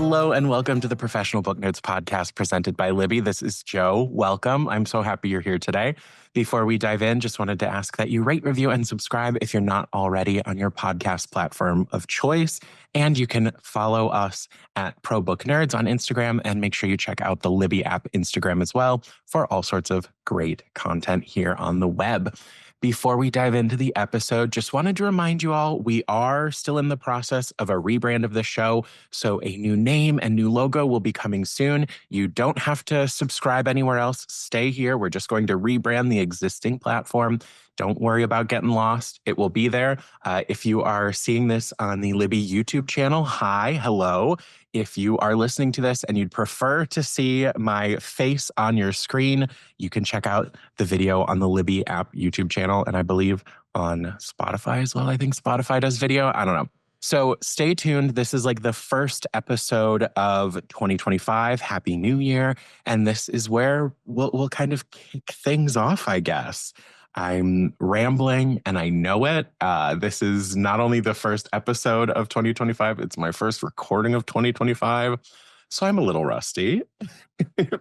Hello and welcome to the Professional Book Notes podcast presented by Libby. This is Joe. Welcome. I'm so happy you're here today. Before we dive in, just wanted to ask that you rate, review, and subscribe if you're not already on your podcast platform of choice. And you can follow us at Pro Book Nerds on Instagram and make sure you check out the Libby app Instagram as well for all sorts of great content here on the web. Before we dive into the episode, just wanted to remind you all, we are still in the process of a rebrand of the show. So a new name and new logo will be coming soon. You don't have to subscribe anywhere else. Stay here. We're just going to rebrand the existing platform. Don't worry about getting lost. It will be there. If you are seeing this on the Libby YouTube channel, hi, hello. If you are listening to this and you'd prefer to see my face on your screen, you can check out the video on the Libby app YouTube channel, and I believe on Spotify as well. I think Spotify does video. I don't know. So stay tuned. This is like the first episode of 2025. Happy New Year. And this is where we'll kind of kick things off, I guess. I'm rambling and I know it. This is not only the first episode of 2025, it's my first recording of 2025. So I'm a little rusty.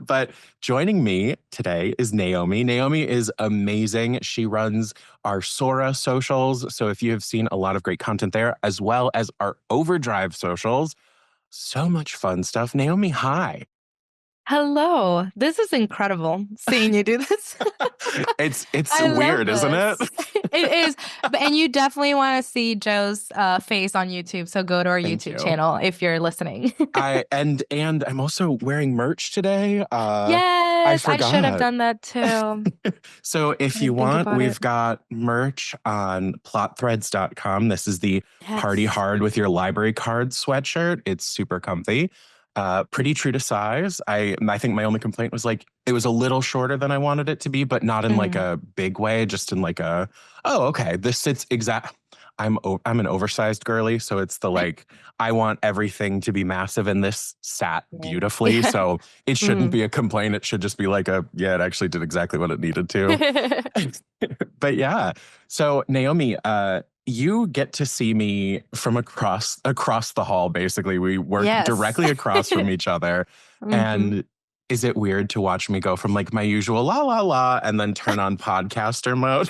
But joining me today is Nahomy. Nahomy is amazing. She runs our Sora socials. So if you have seen a lot of great content there, as well as our OverDrive socials, so much fun stuff. Nahomy, hi. Hello. This is incredible seeing you do this. It's weird, isn't it? It is. And you definitely want to see Joe's face on YouTube. So go to our Thank YouTube you. channel if you're listening. And I'm also wearing merch today. Yes, I should have forgot. done that too. So if you want, we've got merch on plotthreads.com. This is the Party Hard with Your Library Card sweatshirt. It's super comfy. Pretty true to size. I think my only complaint was like it was a little shorter than I wanted it to be, but not in like a big way, just in like a, oh, okay, this sits exact. I'm an oversized girly, so it's the like I want everything to be massive, and this sat beautifully. So it shouldn't be a complaint. It should just be like it actually did exactly what it needed to. But yeah, so Nahomy, you get to see me from across the hall. Basically, we work directly across from each other, and is it weird to watch me go from like my usual la la la and then turn on podcaster mode?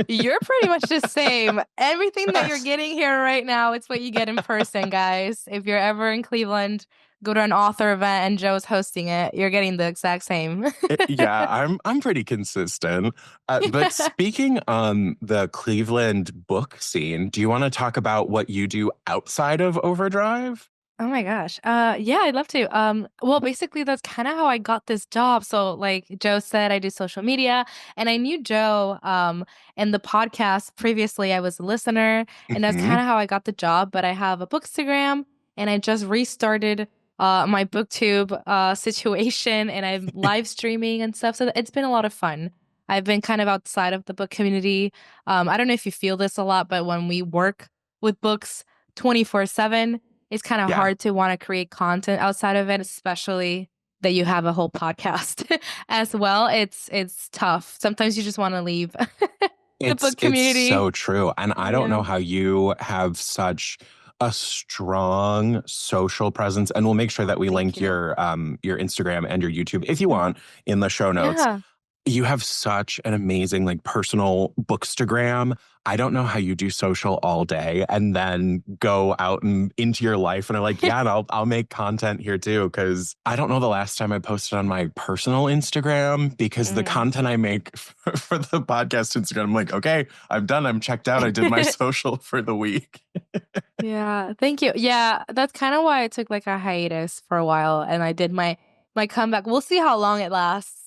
You're pretty much the same. Everything that you're getting here right now, it's what you get in person, guys. If you're ever in Cleveland, go to an author event and Joe's hosting it. You're getting the exact same. Yeah, I'm pretty consistent. But speaking on the Cleveland book scene, do you want to talk about what you do outside of OverDrive? Oh my gosh. Yeah, I'd love to. Well, basically that's kind of how I got this job. So like Joe said, I do social media, and I knew Joe and the podcast previously. I was a listener, and that's kind of how I got the job. But I have a Bookstagram, and I just restarted my booktube situation, and I'm live streaming and stuff. So it's been a lot of fun. I've been kind of outside of the book community. I don't know if you feel this a lot, but when we work with books 24/7, it's kind of hard to want to create content outside of it, especially that you have a whole podcast as well. It's tough. Sometimes you just want to leave the book community. It's so true. And I don't know how you have such a strong social presence. And we'll make sure that we link your Instagram and your YouTube, if you want, in the show notes. Yeah. You have such an amazing like personal bookstagram. I don't know how you do social all day and then go out and into your life and are like, yeah, and I'll make content here too. Cause I don't know the last time I posted on my personal Instagram because the content I make for the podcast Instagram, I'm like, okay, I'm done. I'm checked out. I did my social for the week. Yeah. Thank you. Yeah. That's kind of why I took like a hiatus for a while and I did my comeback. We'll see how long it lasts.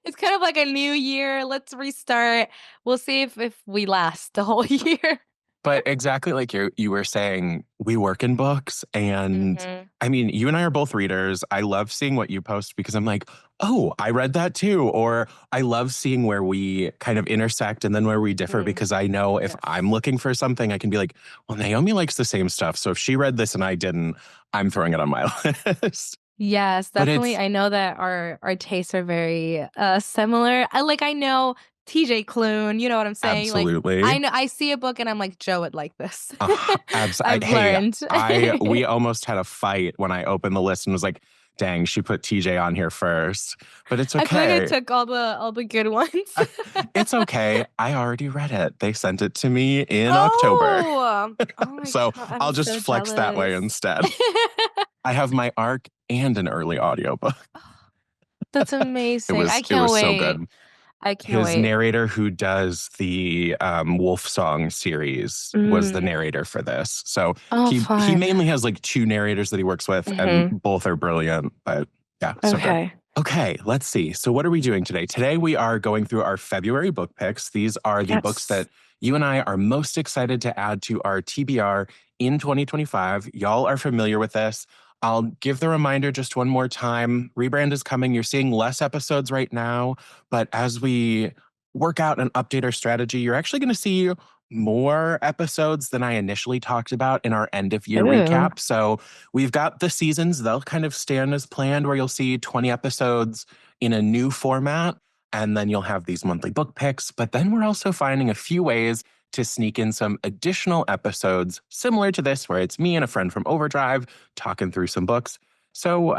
It's kind of like a new year. Let's restart. We'll see if we last the whole year. But exactly like you were saying, we work in books. And I mean, you and I are both readers. I love seeing what you post because I'm like, oh, I read that too. Or I love seeing where we kind of intersect and then where we differ because I know if I'm looking for something, I can be like, well, Nahomy likes the same stuff. So if she read this and I didn't, I'm throwing it on my list. Yes, definitely. I know that our tastes are very similar. I know TJ Klune, you know what I'm saying? Like, Absolutely. I know I see a book and I'm like, Joe would like this. I've Hey, learned. we almost had a fight when I opened the list and was like, dang, she put TJ on here first. But it's I feel like I okay. took all the good ones. It's okay. I already read it. They sent it to me in October. Oh, oh my So God, I'm I'll just so flex that way jealous. instead. I have my ARC and an early audiobook. That's amazing. I It can't was so wait. good. I can't His wait. narrator who does the Wolf Song series was the Mm. narrator for this. So Oh, he fun. mainly has like two narrators that he works with, and Mhm. both are brilliant. But yeah, so good. Okay. Okay, let's see. So what are we doing today? Today we are going through our February book picks. These are the books Yes. that you and I are most excited to add to our TBR in 2025. Y'all are familiar with this. I'll give the reminder just one more time. Rebrand is coming. You're seeing less episodes right now, but as we work out and update our strategy, you're actually going to see more episodes than I initially talked about in our end of year Ooh. recap. So we've got the seasons, they'll kind of stand as planned, where you'll see 20 episodes in a new format. And then you'll have these monthly book picks. But then we're also finding a few ways to sneak in some additional episodes similar to this, where it's me and a friend from OverDrive talking through some books. So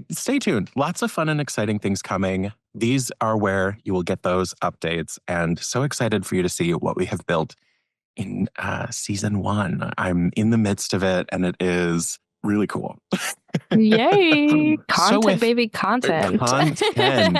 stay tuned. Lots of fun and exciting things coming. These are where you will get those updates. And so excited for you to see what we have built in season 1. I'm in the midst of it, and it is really cool. Yay. So Content, with baby, content. content,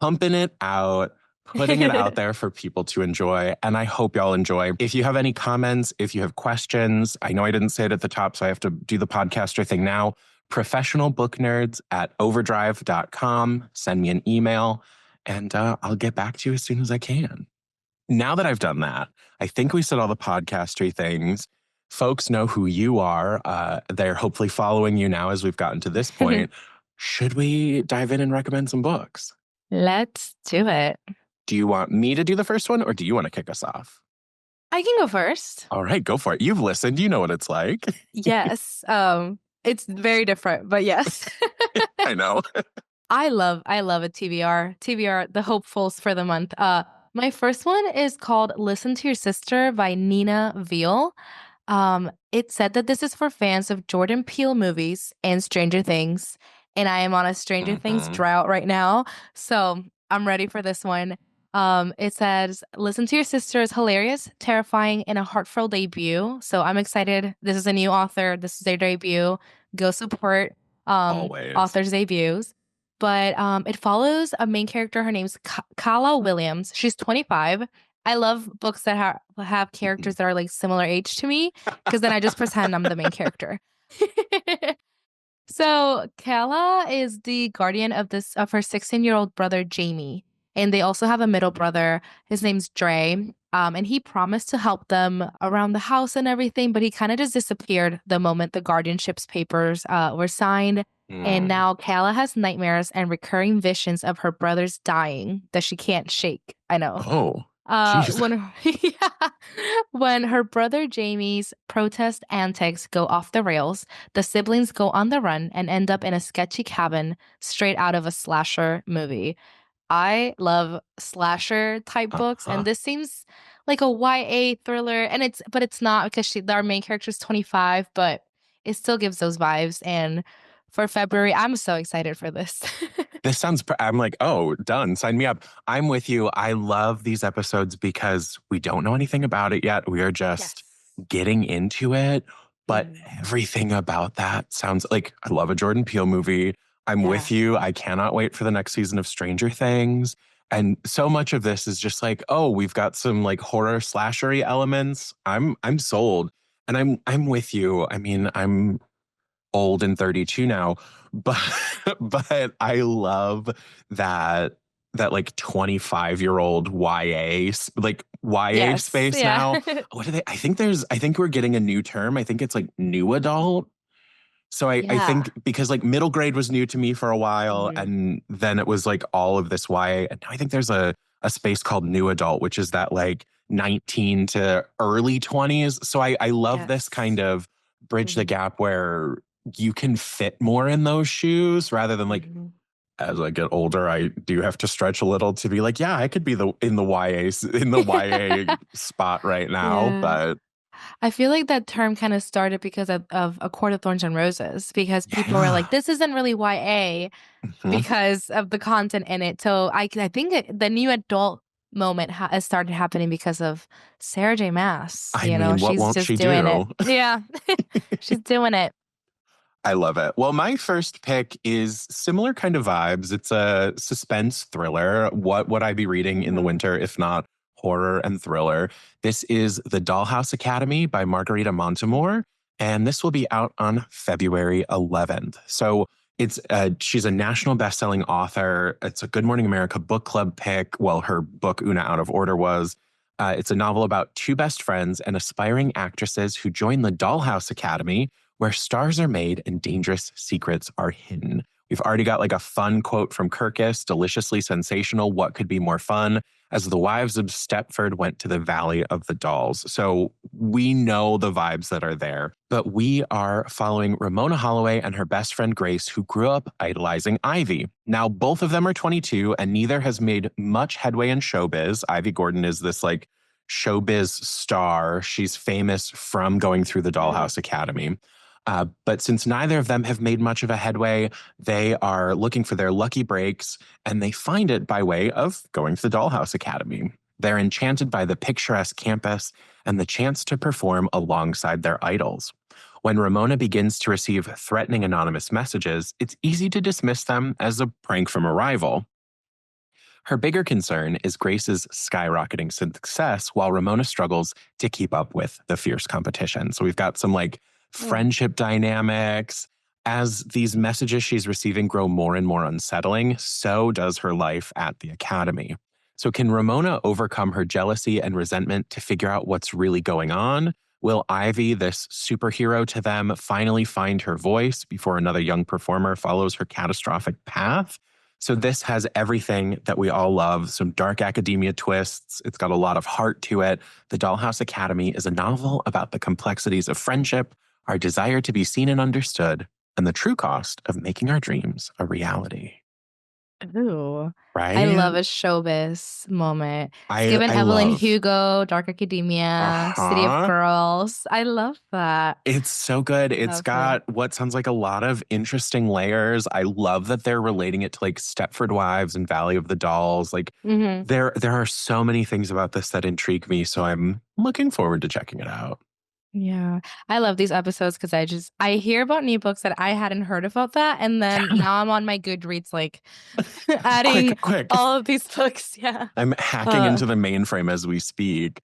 pumping it out, putting it out there for people to enjoy. And I hope y'all enjoy. If you have any comments, if you have questions, I know I didn't say it at the top, so I have to do the podcaster thing now. Professionalbooknerds@overdrive.com. Send me an email, and I'll get back to you as soon as I can. Now that I've done that, I think we said all the podcastery things. Folks know who you are. They're hopefully following you now as we've gotten to this point. Should we dive in and recommend some books? Let's do it. Do you want me to do the first one, or do you want to kick us off? I can go first. All right, go for it. You've listened. You know what it's like. Yes. It's very different, but yes. I know. I love a TBR. TBR, the hopefuls for the month. My first one is called Listen to Your Sister by Nina Veal. It said that this is for fans of Jordan Peele movies and Stranger Things, and I am on a Stranger Things Mhm. drought right now, so I'm ready for this one. It says, "Listen to Your Sister is hilarious, terrifying, and a heartfelt debut." So I'm excited. This is a new author. This is their debut. Go support Always. authors' debuts. But it follows a main character. Her name's Kala Williams. She's 25. I love books that have characters that are like similar age to me, because then I just pretend I'm the main character. So Kala is the guardian of her 16-year-old brother Jamie, and they also have a middle brother. His name's Dre. And he promised to help them around the house and everything, but he kind of just disappeared the moment the guardianship's papers were signed. And Mm. now Kala has nightmares and recurring visions of her brothers dying that she can't shake. I know. Oh, jeez. Yeah, when her brother Jamie's protest antics go off the rails, the siblings go on the run and end up in a sketchy cabin straight out of a slasher movie. I love slasher type books, Uh-huh. and this seems like a YA thriller, and it's not, because our main character is 25, but it still gives those vibes. And for February, I'm so excited for this. This sounds, I'm like, oh, done. Sign me up. I'm with you. I love these episodes because we don't know anything about it yet. We are just Yes. getting into it. But Mhm. everything about that sounds like I love a Jordan Peele movie. I'm with Yes. you. I cannot wait for the next season of Stranger Things. And so much of this is just like, oh, we've got some like horror slashery elements. I'm sold. And I'm with you. I mean, I'm old and 32 now, but but I love that like 25-year-old like YA Yes. space Yeah. now. What do they I think we're getting a new term. I think it's like new adult. So I Yeah. think because like middle grade was new to me for a while, Mhm. and then it was like all of this YA. And now I think there's a space called new adult, which is that like 19 to early 20s. So I love this kind Yes. of bridge the Mhm. gap where you can fit more in those shoes rather than like Mhm. as I get older, I do have to stretch a little to be like, yeah, I could be in the YA spot right now. Yeah. But I feel like that term kind of started because of A Court of Thorns and Roses, because people were like, yeah. this isn't really YA Mhm. because of the content in it. So I think the new adult moment has started happening because of Sarah J. Maas. I mean, what She's won't just she doing it. do? Yeah, she's doing it. I love it. Well, my first pick is similar kind of vibes. It's a suspense thriller. What would I be reading in the Mhm. winter if not horror and thriller? This is The Dollhouse Academy by Margarita Montemor, and this will be out on February 11th. So she's a national best-selling author. It's a Good Morning America book club pick. Well, her book Una Out of Order was. It's a novel about two best friends and aspiring actresses who join the Dollhouse Academy where stars are made and dangerous secrets are hidden. We've already got like a fun quote from Kirkus, deliciously sensational. What could be more fun? As the wives of Stepford went to the Valley of the Dolls. So we know the vibes that are there. But we are following Ramona Holloway and her best friend Grace, who grew up idolizing Ivy. Now, both of them are 22, and neither has made much headway in showbiz. Ivy Gordon is this like showbiz star. She's famous from going through the Mhm. Dollhouse Academy. But since neither of them have made much of a headway, they are looking for their lucky breaks, and they find it by way of going to the Dollhouse Academy. They're enchanted by the picturesque campus and the chance to perform alongside their idols. When Ramona begins to receive threatening anonymous messages, it's easy to dismiss them as a prank from a rival. Her bigger concern is Grace's skyrocketing success while Ramona struggles to keep up with the fierce competition. So we've got some like Mm. friendship dynamics. As these messages she's receiving grow more and more unsettling, so does her life at the academy. So, can Ramona overcome her jealousy and resentment to figure out what's really going on? Will Ivy, this superhero to them, finally find her voice before another young performer follows her catastrophic path? So this has everything that we all love, some dark academia twists. It's got a lot of heart to it. The Dollhouse Academy is a novel about the complexities of friendship, our desire to be seen and understood, and the true cost of making our dreams a reality. Ooh. I Right? love a showbiz moment. It's given I Evelyn love. Hugo, Dark Academia, City of Uh-huh. Girls. I love that. It's so good. It's Love it. got what sounds like a lot of interesting layers. I love that they're relating it to like Stepford Wives and Valley of the Dolls. Like Mhm. there are so many things about this that intrigue me, so I'm looking forward to checking it out. Yeah. I love these episodes because I hear about new books that I hadn't heard about that, and then Yeah. now I'm on my Goodreads, like, adding Quick, quick. all of these books. Yeah. I'm hacking Uh. into the mainframe as we speak.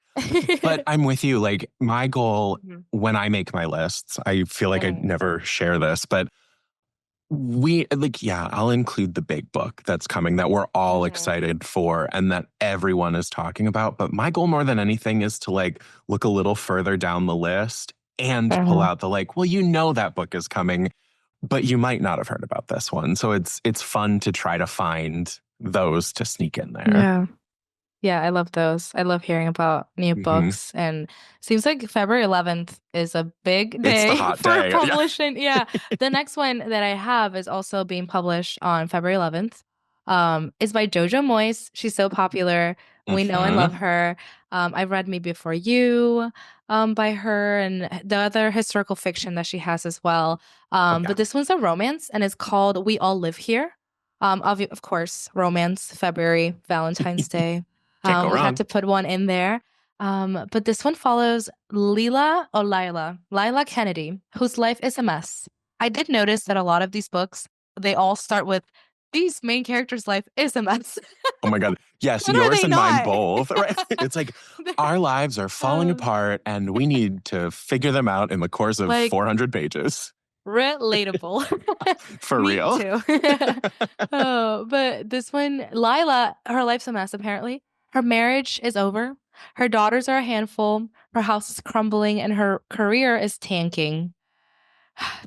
But I'm with you. Like my goal Mhm. when I make my lists, I feel like I Mhm. never share this, but we like, yeah, I'll include the big book that's coming that we're all Mhm. excited for and that everyone is talking about. But my goal more than anything is to like look a little further down the list and pull Mhm. out the like, well, you know that book is coming, but you might not have heard about this one. So it's fun to try to find those to sneak in there. Yeah. Yeah, I love those. I love hearing about new Hmm. books, and seems like February 11th is a big It's the day hot for day. Yeah. publishing. Yeah. The next one that I have is also being published on February 11th. It's by Jojo Moyes. She's so popular. We know and Hmm. love her. I've read Me Before You by her, and the other historical fiction that she has as well. Oh yeah. But this one's a romance, and it's called We All Live Here. Of course, romance, February, Valentine's Day. Can't go We had wrong. to put one in there. But this one follows Lila Kennedy, whose life is a mess. I did notice that a lot of these books, they all start with these main characters' life is a mess. Oh my God. Yes, When are yours they and mine not? both. Right. It's like They're, our lives are falling uh, apart and we need to figure them out in the course of like 400 pages. relatable. For Me real. too. Oh, but this one, Lila, her life's a mess apparently. Her marriage is over. Her daughters are a handful. Her house is crumbling and her career is tanking.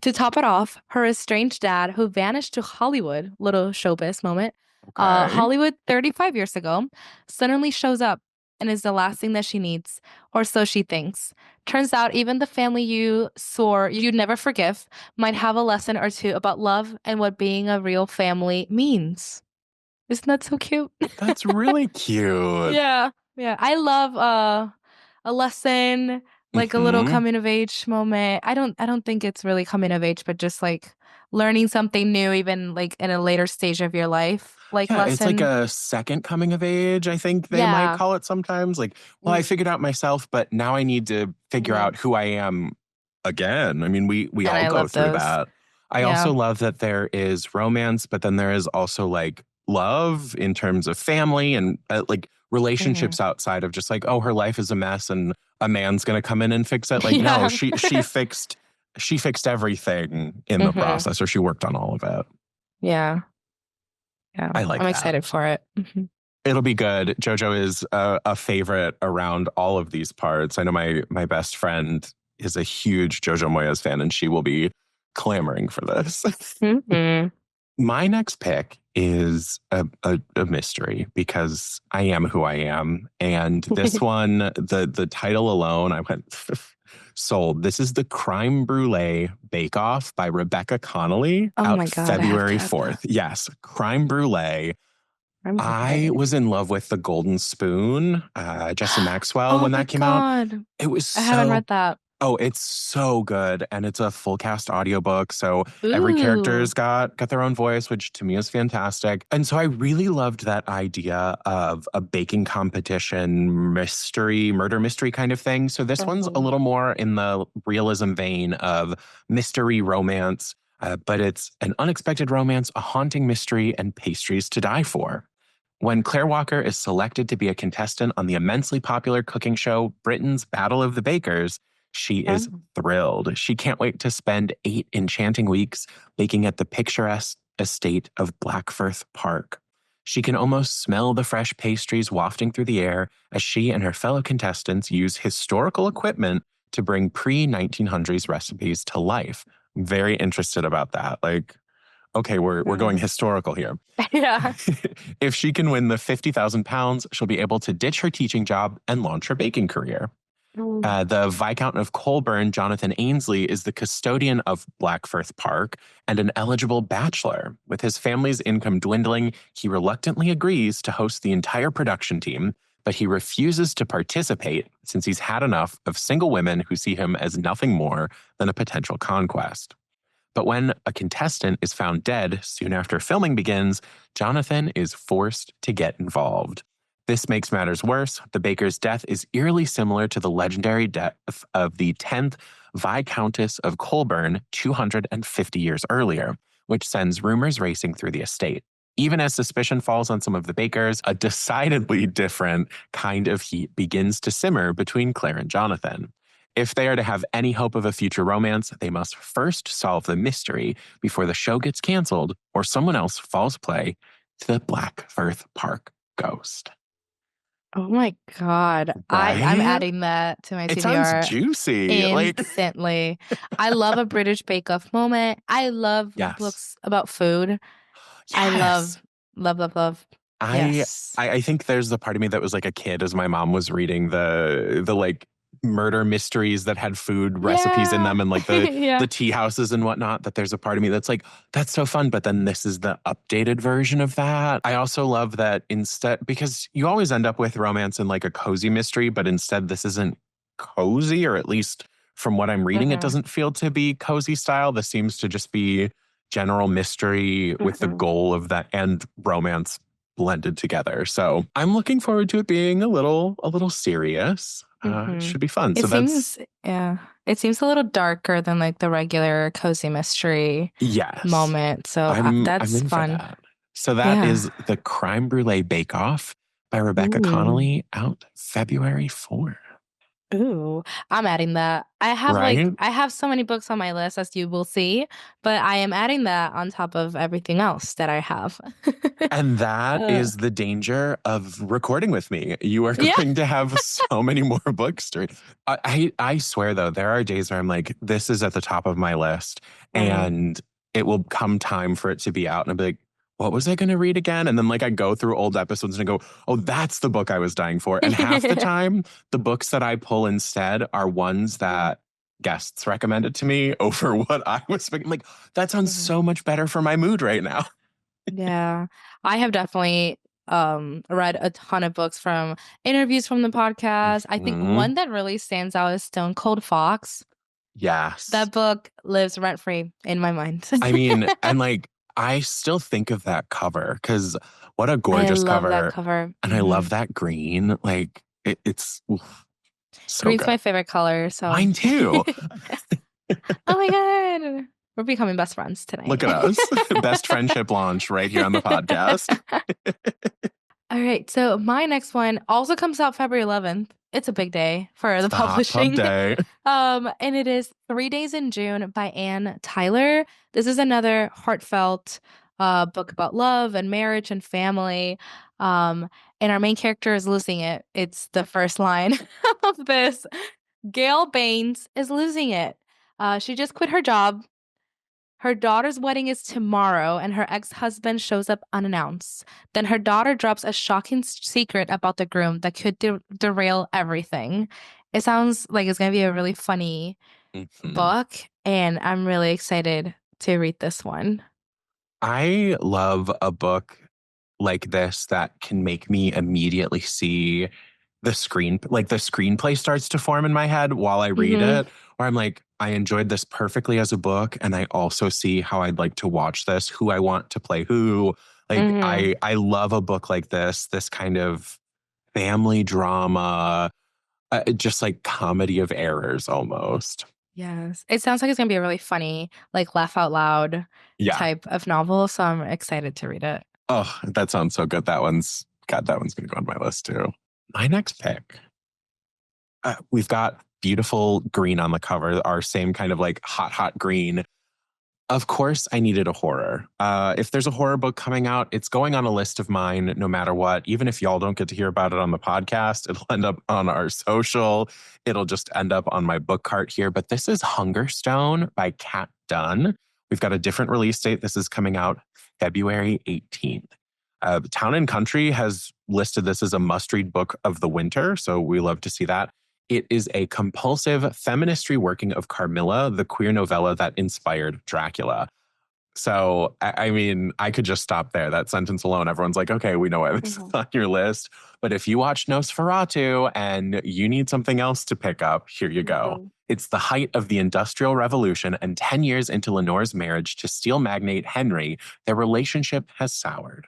To top it off, her estranged dad, who vanished to Hollywood, little showbiz moment, Okay. Hollywood 35 years ago, suddenly shows up and is the last thing that she needs, or so she thinks. Turns out even the family you swore you'd never forgive might have a lesson or two about love and what being a real family means. Isn't that so cute? That's really cute. Yeah. Yeah. I love a lesson, like a little Hmm. coming of age moment. I don't think it's really coming of age, but just like learning something new even like in a later stage of your life. Like Yeah, it's like lesson. a second coming of age, I think they might Yeah. call it sometimes. Like, well, I Mm, figured out myself, but now I need to figure mhm. out who I am again. I mean, we And all I go love through those. that. I Yeah. also love that there is romance, but then there is also like love in terms of family and like Mhm. relationships outside of just like, oh, her life is a mess and a man's gonna come in and fix it. Like, no, Yeah. she fixed everything in the Mhm. process, or she worked on all of it. Yeah. Yeah. I I'm like that. excited for it. Mhm. It'll be good. JoJo is a favorite around all of these parts. I know my best friend is a huge JoJo Moyes fan, and she will be clamoring for this. Mhm. My next pick is a mystery because I am who I am, and this one, the title alone, I went sold. This is the Crime Brulee Bake Off by Rebecca Connolly, Oh out my God, I have to February add 4th. that. Yes, Crime Brulee. I'm I okay. was in love with The Golden Spoon, Jesse Maxwell, Oh when my that came out. God. It was I haven't so, read that. oh, it's so good. And it's a full cast audiobook. So every Ooh. character's got their own voice, which to me is fantastic. And so I really loved that idea of a baking competition mystery, murder mystery kind of thing. So this one's a Mhm. little more in the realism vein of mystery romance. But it's an unexpected romance, a haunting mystery, and pastries to die for. When Claire Walker is selected to be a contestant on the immensely popular cooking show Britain's Battle of the Bakers, she is Oh. thrilled. She can't wait to spend 8 enchanting weeks baking at the picturesque estate of Blackfirth Park. She can almost smell the fresh pastries wafting through the air as she and her fellow contestants use historical equipment to bring pre-1900s recipes to life. Very interested about that. Like, okay, we're going Mhm. historical here. Yeah. If she can win the 50,000 pounds, she'll be able to ditch her teaching job and launch her baking career. Mm. The Viscount of Colburn, Jonathan Ainsley, is the custodian of Blackfirth Park and an eligible bachelor. With his family's income dwindling, he reluctantly agrees to host the entire production team, but he refuses to participate since he's had enough of single women who see him as nothing more than a potential conquest. But when a contestant is found dead soon after filming begins, Jonathan is forced to get involved. This makes matters worse. The baker's death is eerily similar to the legendary death of the 10th Viscountess of Colburn 250 years earlier, which sends rumors racing through the estate. Even as suspicion falls on some of the bakers, a decidedly different kind of heat begins to simmer between Claire and Jonathan. If they are to have any hope of a future romance, they must first solve the mystery before the show gets canceled or someone else falls prey to the Blackfirth Park ghost. Oh my God. I'm Right? adding that to my It sounds TBR juicy. Like, instantly. I love a British Bake Off moment. I love yes. books about food. I Yes. love. I Yes. I think there's the part of me that was like a kid as my mom was reading the like murder mysteries that had food recipes in Yeah. them and like the Yeah. tea houses and whatnot, that there's a part of me that's like, that's so fun. But then this is the updated version of that. I also love that instead, because you always end up with romance in like a cozy mystery, but instead this isn't cozy, or at least from what I'm reading, it Mhm. doesn't feel to be cozy style. This seems to just be general mystery with the Mhm. goal of that and romance blended together. So I'm looking forward to it being a little serious. It Mhm. should be fun. It So that's seems yeah. It seems a little darker than like the regular cozy mystery yes. moment. So I'm that's in for fun. that. So that Yeah. is the Crime Brulee Bake Off by Rebecca Ooh. Connolly, out February 4th. Ooh, I'm adding that. Right? I have so many books on my list as you will see, but I am adding that on top of everything else that I have. And that Uh, is the danger of recording with me. You are yeah. going to have so many more books to read. I swear though, there are days where I'm like, this is at the top of my list, Mhm. and it will come time for it to be out, and I'll be like, what was I going to read again? And then like I go through old episodes and I go, oh, that's the book I was dying for. And half the time, the books that I pull instead are ones that guests recommended to me over what I was thinking. Like, that sounds Mhm. so much better for my mood right now. Yeah. I have definitely read a ton of books from interviews from the podcast. I think Mhm. one that really stands out is Stone Cold Fox. Yes. That book lives rent free in my mind. I mean, and like, I still think of that cover because what a I gorgeous love that cover. cover. And I love that green. Like, it's oof, so Green's good. my favorite color, so Mine too. oh my God. We're becoming best friends tonight. Look at us. Best friendship launch right here on the podcast. All right, so my next one also comes out February 11th. It's a big day for It's the the hot pub publishing. day. And it is 3 Days in June by Anne Tyler. This is another heartfelt book about love and marriage and family. Um, and our main character is losing it. It's the first line of this. Gail Baines is losing it. She just quit her job. Her daughter's wedding is tomorrow, and her ex-husband shows up unannounced. Then her daughter drops a shocking secret about the groom that could derail everything. It sounds like it's going to be a really funny Mhm. book, and I'm really excited to read this one. I love a book like this that can make me immediately see the screenplay starts to form in my head while I read Mhm. it, where I'm like, I enjoyed this perfectly as a book, and I also see how I'd like to watch this, who I want to play who. Like, Mhm. I love a book like this kind of family drama, just like comedy of errors almost. Yes. It sounds like it's going to be a really funny, like laugh out loud Yeah. type of novel, so I'm excited to read it. Oh, that sounds so good. That one's gonna go on my list too. My next pick. We've got beautiful green on the cover, our same kind of like hot green. Of course, I needed a horror. If there's a horror book coming out, it's going on a list of mine no matter what. Even if y'all don't get to hear about it on the podcast, it'll end up on our social. It'll just end up on my book cart here. But this is Hungerstone by Kat Dunn. We've got a different release date. This is coming out February 18th. Town and Country has listed this as a must read book of the winter. So we love to see that. It is a compulsive feminist reworking of Carmilla, the queer novella that inspired Dracula. So, I mean, I could just stop there. That sentence alone, everyone's like, okay, we know why this is Mhm. on your list. But if you watch Nosferatu and you need something else to pick up, here you go. Mhm. It's the height of the Industrial Revolution, and 10 years into Lenore's marriage to steel magnate Henry, their relationship has soured.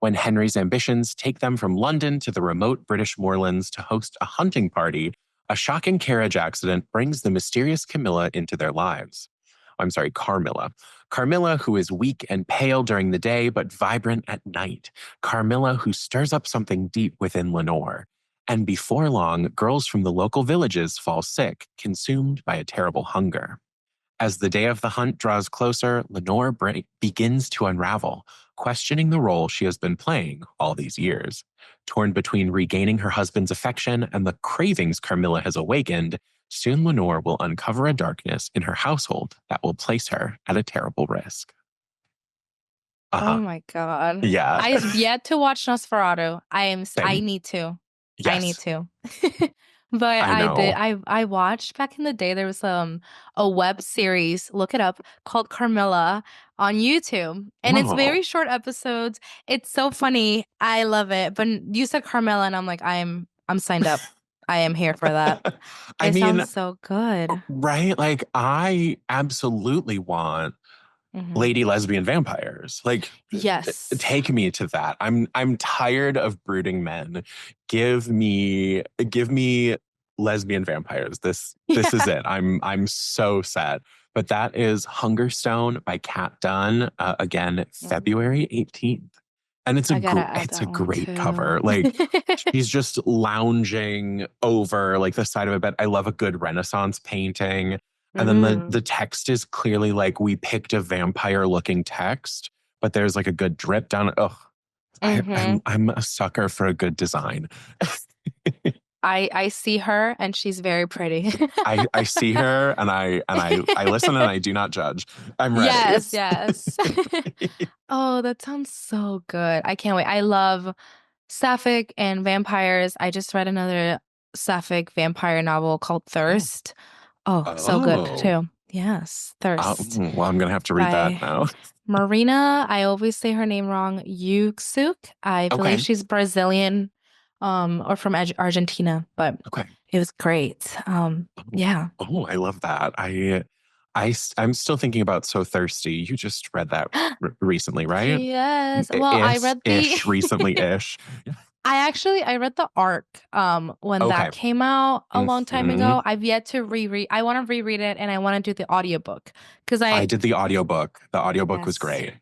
When Henry's ambitions take them from London to the remote British moorlands to host a hunting party, a shocking carriage accident brings the mysterious Camilla into their lives. I'm sorry, Carmilla. Carmilla, who is weak and pale during the day, but vibrant at night. Carmilla, who stirs up something deep within Lenore. And before long, girls from the local villages fall sick, consumed by a terrible hunger. As the day of the hunt draws closer, Lenore begins to unravel, questioning the role she has been playing all these years. Torn between regaining her husband's affection and the cravings Carmilla has awakened, soon Lenore will uncover a darkness in her household that will place her at a terrible risk. Uh Oh huh. my God. Yeah. I have yet to watch Nosferatu. I Same. need to. I need Yes. to. But I I did know. I watched back in the day there was a web series, look it up, called Carmilla on YouTube. And it's Oh. very short episodes. It's so funny. I love it. But you said Carmilla and I'm like I'm signed up. I am here for that. I It mean, sounds so good. right? Like, I absolutely want Mhm. lady lesbian vampires. Like, Yes. take me to that. I'm tired of brooding men. Give me lesbian vampires. This is Yeah. it. I'm so set. But that is Hungerstone by Kat Dunn. Again, Mhm. February 18th. And I gotta add it's a that one great too. cover. Like, she's just lounging over like the side of a bed. I love a good Renaissance painting. And then the Mhm. text is clearly like we picked a vampire looking text, but there's like a good drip down. Oh, Mhm. I'm a sucker for a good design. I see her and she's very pretty. I see her and I listen and I do not judge. I'm ready. Yes, yes. Oh, that sounds so good. I can't wait. I love sapphic and vampires. I just read another sapphic vampire novel called Oh. Thirst. Oh, so good Oh. too. Yes, Thirst Well, I'm gonna have to read that by now. Marina. I always say her name wrong. Yuksuk. I believe Okay. she's Brazilian, or from Argentina, but Okay. it was great. Oh, Yeah. oh, I love that. I'm still thinking about So Thirsty. You just read that recently, right? Yes. Well, I read the Ish, recently-ish. I read the arc when Okay. that came out a long time Mhm. ago. I've yet to reread. I want to reread it and I want to do the audiobook because I I did the audiobook. The audiobook was yes. great.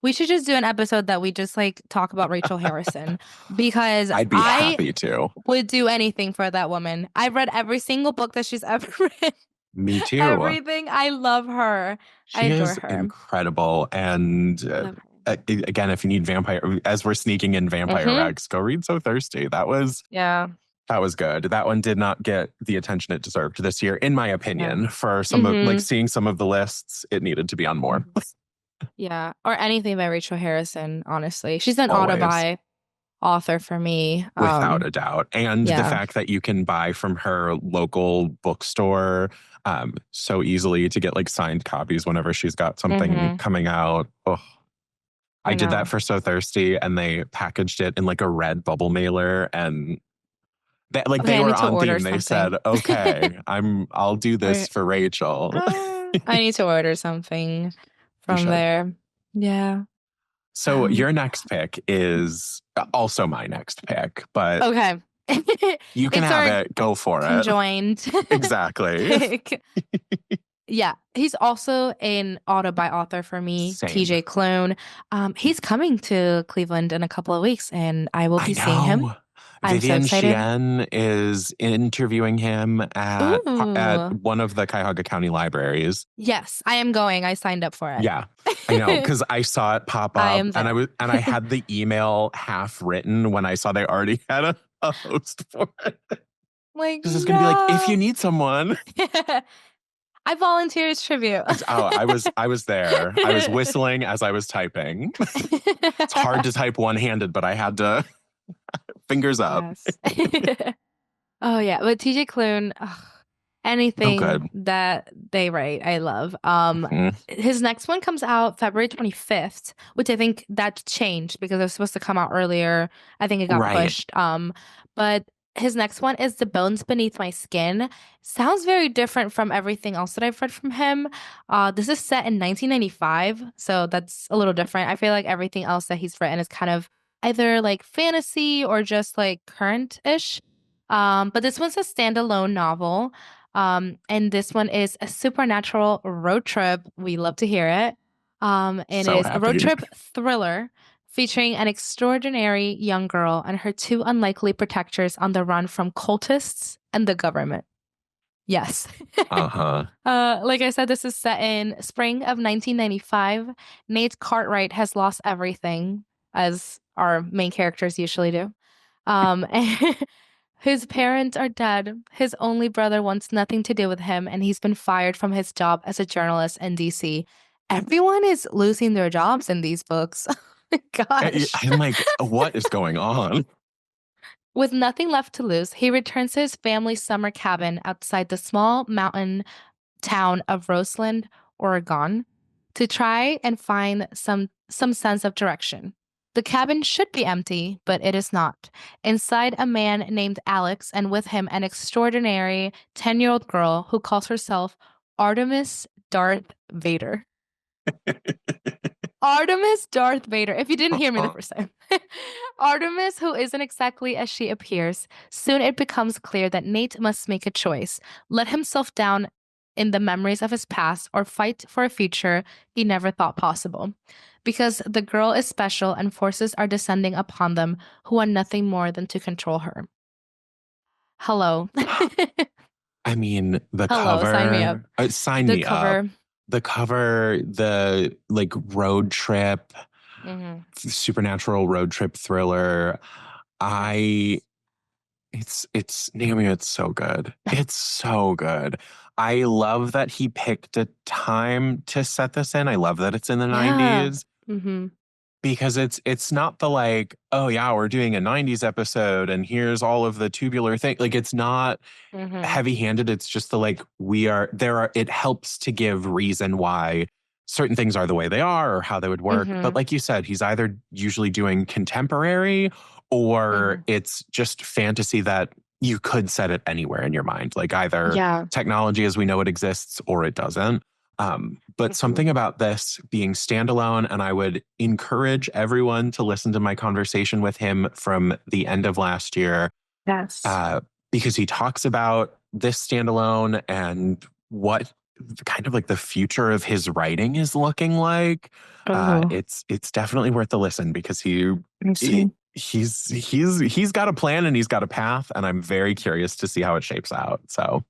We should just do an episode that we just like talk about Rachel Harrison because I'd be I happy to. would do anything for that woman. I've read every single book that she's ever written. Me too. Everything. I love her. I She adore is her. incredible. And Love her. again, if you need vampire, as we're sneaking in vampire Mm-hmm. recs, go read So Thirsty. Yeah. That was good. That one did not get the attention it deserved this year, in my Yeah. opinion. For some of like Mm-hmm. seeing some of the lists, it needed to be on more. Yeah. Or anything by Rachel Harrison, honestly. She's an Always, autobi author for me. without a doubt. And the Yeah. fact that you can buy from her local bookstore so easily to get like signed copies whenever she's got something Mm-hmm. coming out. Oh, I I did that know. for So Thirsty, and they packaged it in like a red bubble mailer, and they Okay, I were need to on order theme. They something. said, "Okay, I'll do Or, this for Rachel." I need to order something You from should. there. Yeah. So Um, your next pick is also my next pick, but okay. you can It's have our it. Go for it. conjoined Exactly. pick. Yeah, he's also an auto-buy author for me, Same. TJ Klune. He's coming to Cleveland in a couple of weeks, and I will I be seeing him. know. I'm so Vivian excited. Chien is interviewing him at Ooh. one of the Cuyahoga County libraries. Yes, I am going. I signed up for Yeah, I know, it. because I saw it pop I up, am and there. I had the email half written when I saw they already had a host for it. Like, Because it's going to be like, if you no. need someone. I volunteer as tribute. Oh, I was there. I was whistling as I was typing. It's hard to type one-handed, but I had to fingers up. Yes. Oh yeah, but TJ Klune, ugh, So anything good. that they write, I love. Mhm. His next one comes out February 25th, which I think that changed because it was supposed to come out earlier. I think it got Right. pushed. But his next one is The Bones Beneath My Skin. Sounds very different from everything else that I've read from him. This is set in 1995, so that's a little different. I feel like everything else that he's written is kind of either like fantasy or just like current-ish. But this one's a standalone novel. And this one is a supernatural road trip. We love to hear it. And it So is a road happy. trip thriller featuring an extraordinary young girl and her two unlikely protectors on the run from cultists and the government. Yes. Uh-huh. Like I said, this is set in spring of 1995. Nate Cartwright has lost everything, as our main characters usually do. And his parents are dead. His only brother wants nothing to do with him, and he's been fired from his job as a journalist in DC. Everyone is losing their jobs in these books. Oh my gosh. I'm like, what is going on? With nothing left to lose, he returns to his family's summer cabin outside the small mountain town of Roseland, Oregon, to try and find some sense of direction. The cabin should be empty, but it is not. Inside, a man named Alex, and with him, an extraordinary 10-year-old girl who calls herself Artemis Darth Vader. Artemis Darth Vader. If you didn't hear me the first time. Artemis, who isn't exactly as she appears. Soon it becomes clear that Nate must make a choice. Let himself down in the memories of his past or fight for a future he never thought possible. Because the girl is special and forces are descending upon them who want nothing more than to control her. Hello. I mean, the Hello, sign me up. cover, sign The me up. cover. The cover, the like road trip, Mhm. supernatural road trip thriller. I Yes. It's Naomi, it's so good. It's so good. I love that he picked a time to set this in. I love that it's in the Yeah. 90s Mm-hmm. because it's not the like, oh yeah, we're doing a 90s episode and here's all of the tubular thing. Like it's not Mm-hmm. heavy-handed. It's just the like we are there are it helps to give reason why certain things are the way they are or how they would work. But Mm-hmm. like you said, he's either usually doing contemporary or Mm-hmm. it's just fantasy that you could set it anywhere in your mind. Like either Yeah. technology as we know it exists or it doesn't. But Mm-hmm. something about this being standalone, and I would encourage everyone to listen to my conversation with him from the end of last year, Yes. uh, because he talks about this standalone and what kind of like the future of his writing is looking like. Oh, It's definitely worth the listen because I he see. he's got a plan and he's got a path, and I'm very curious to see how it shapes out. So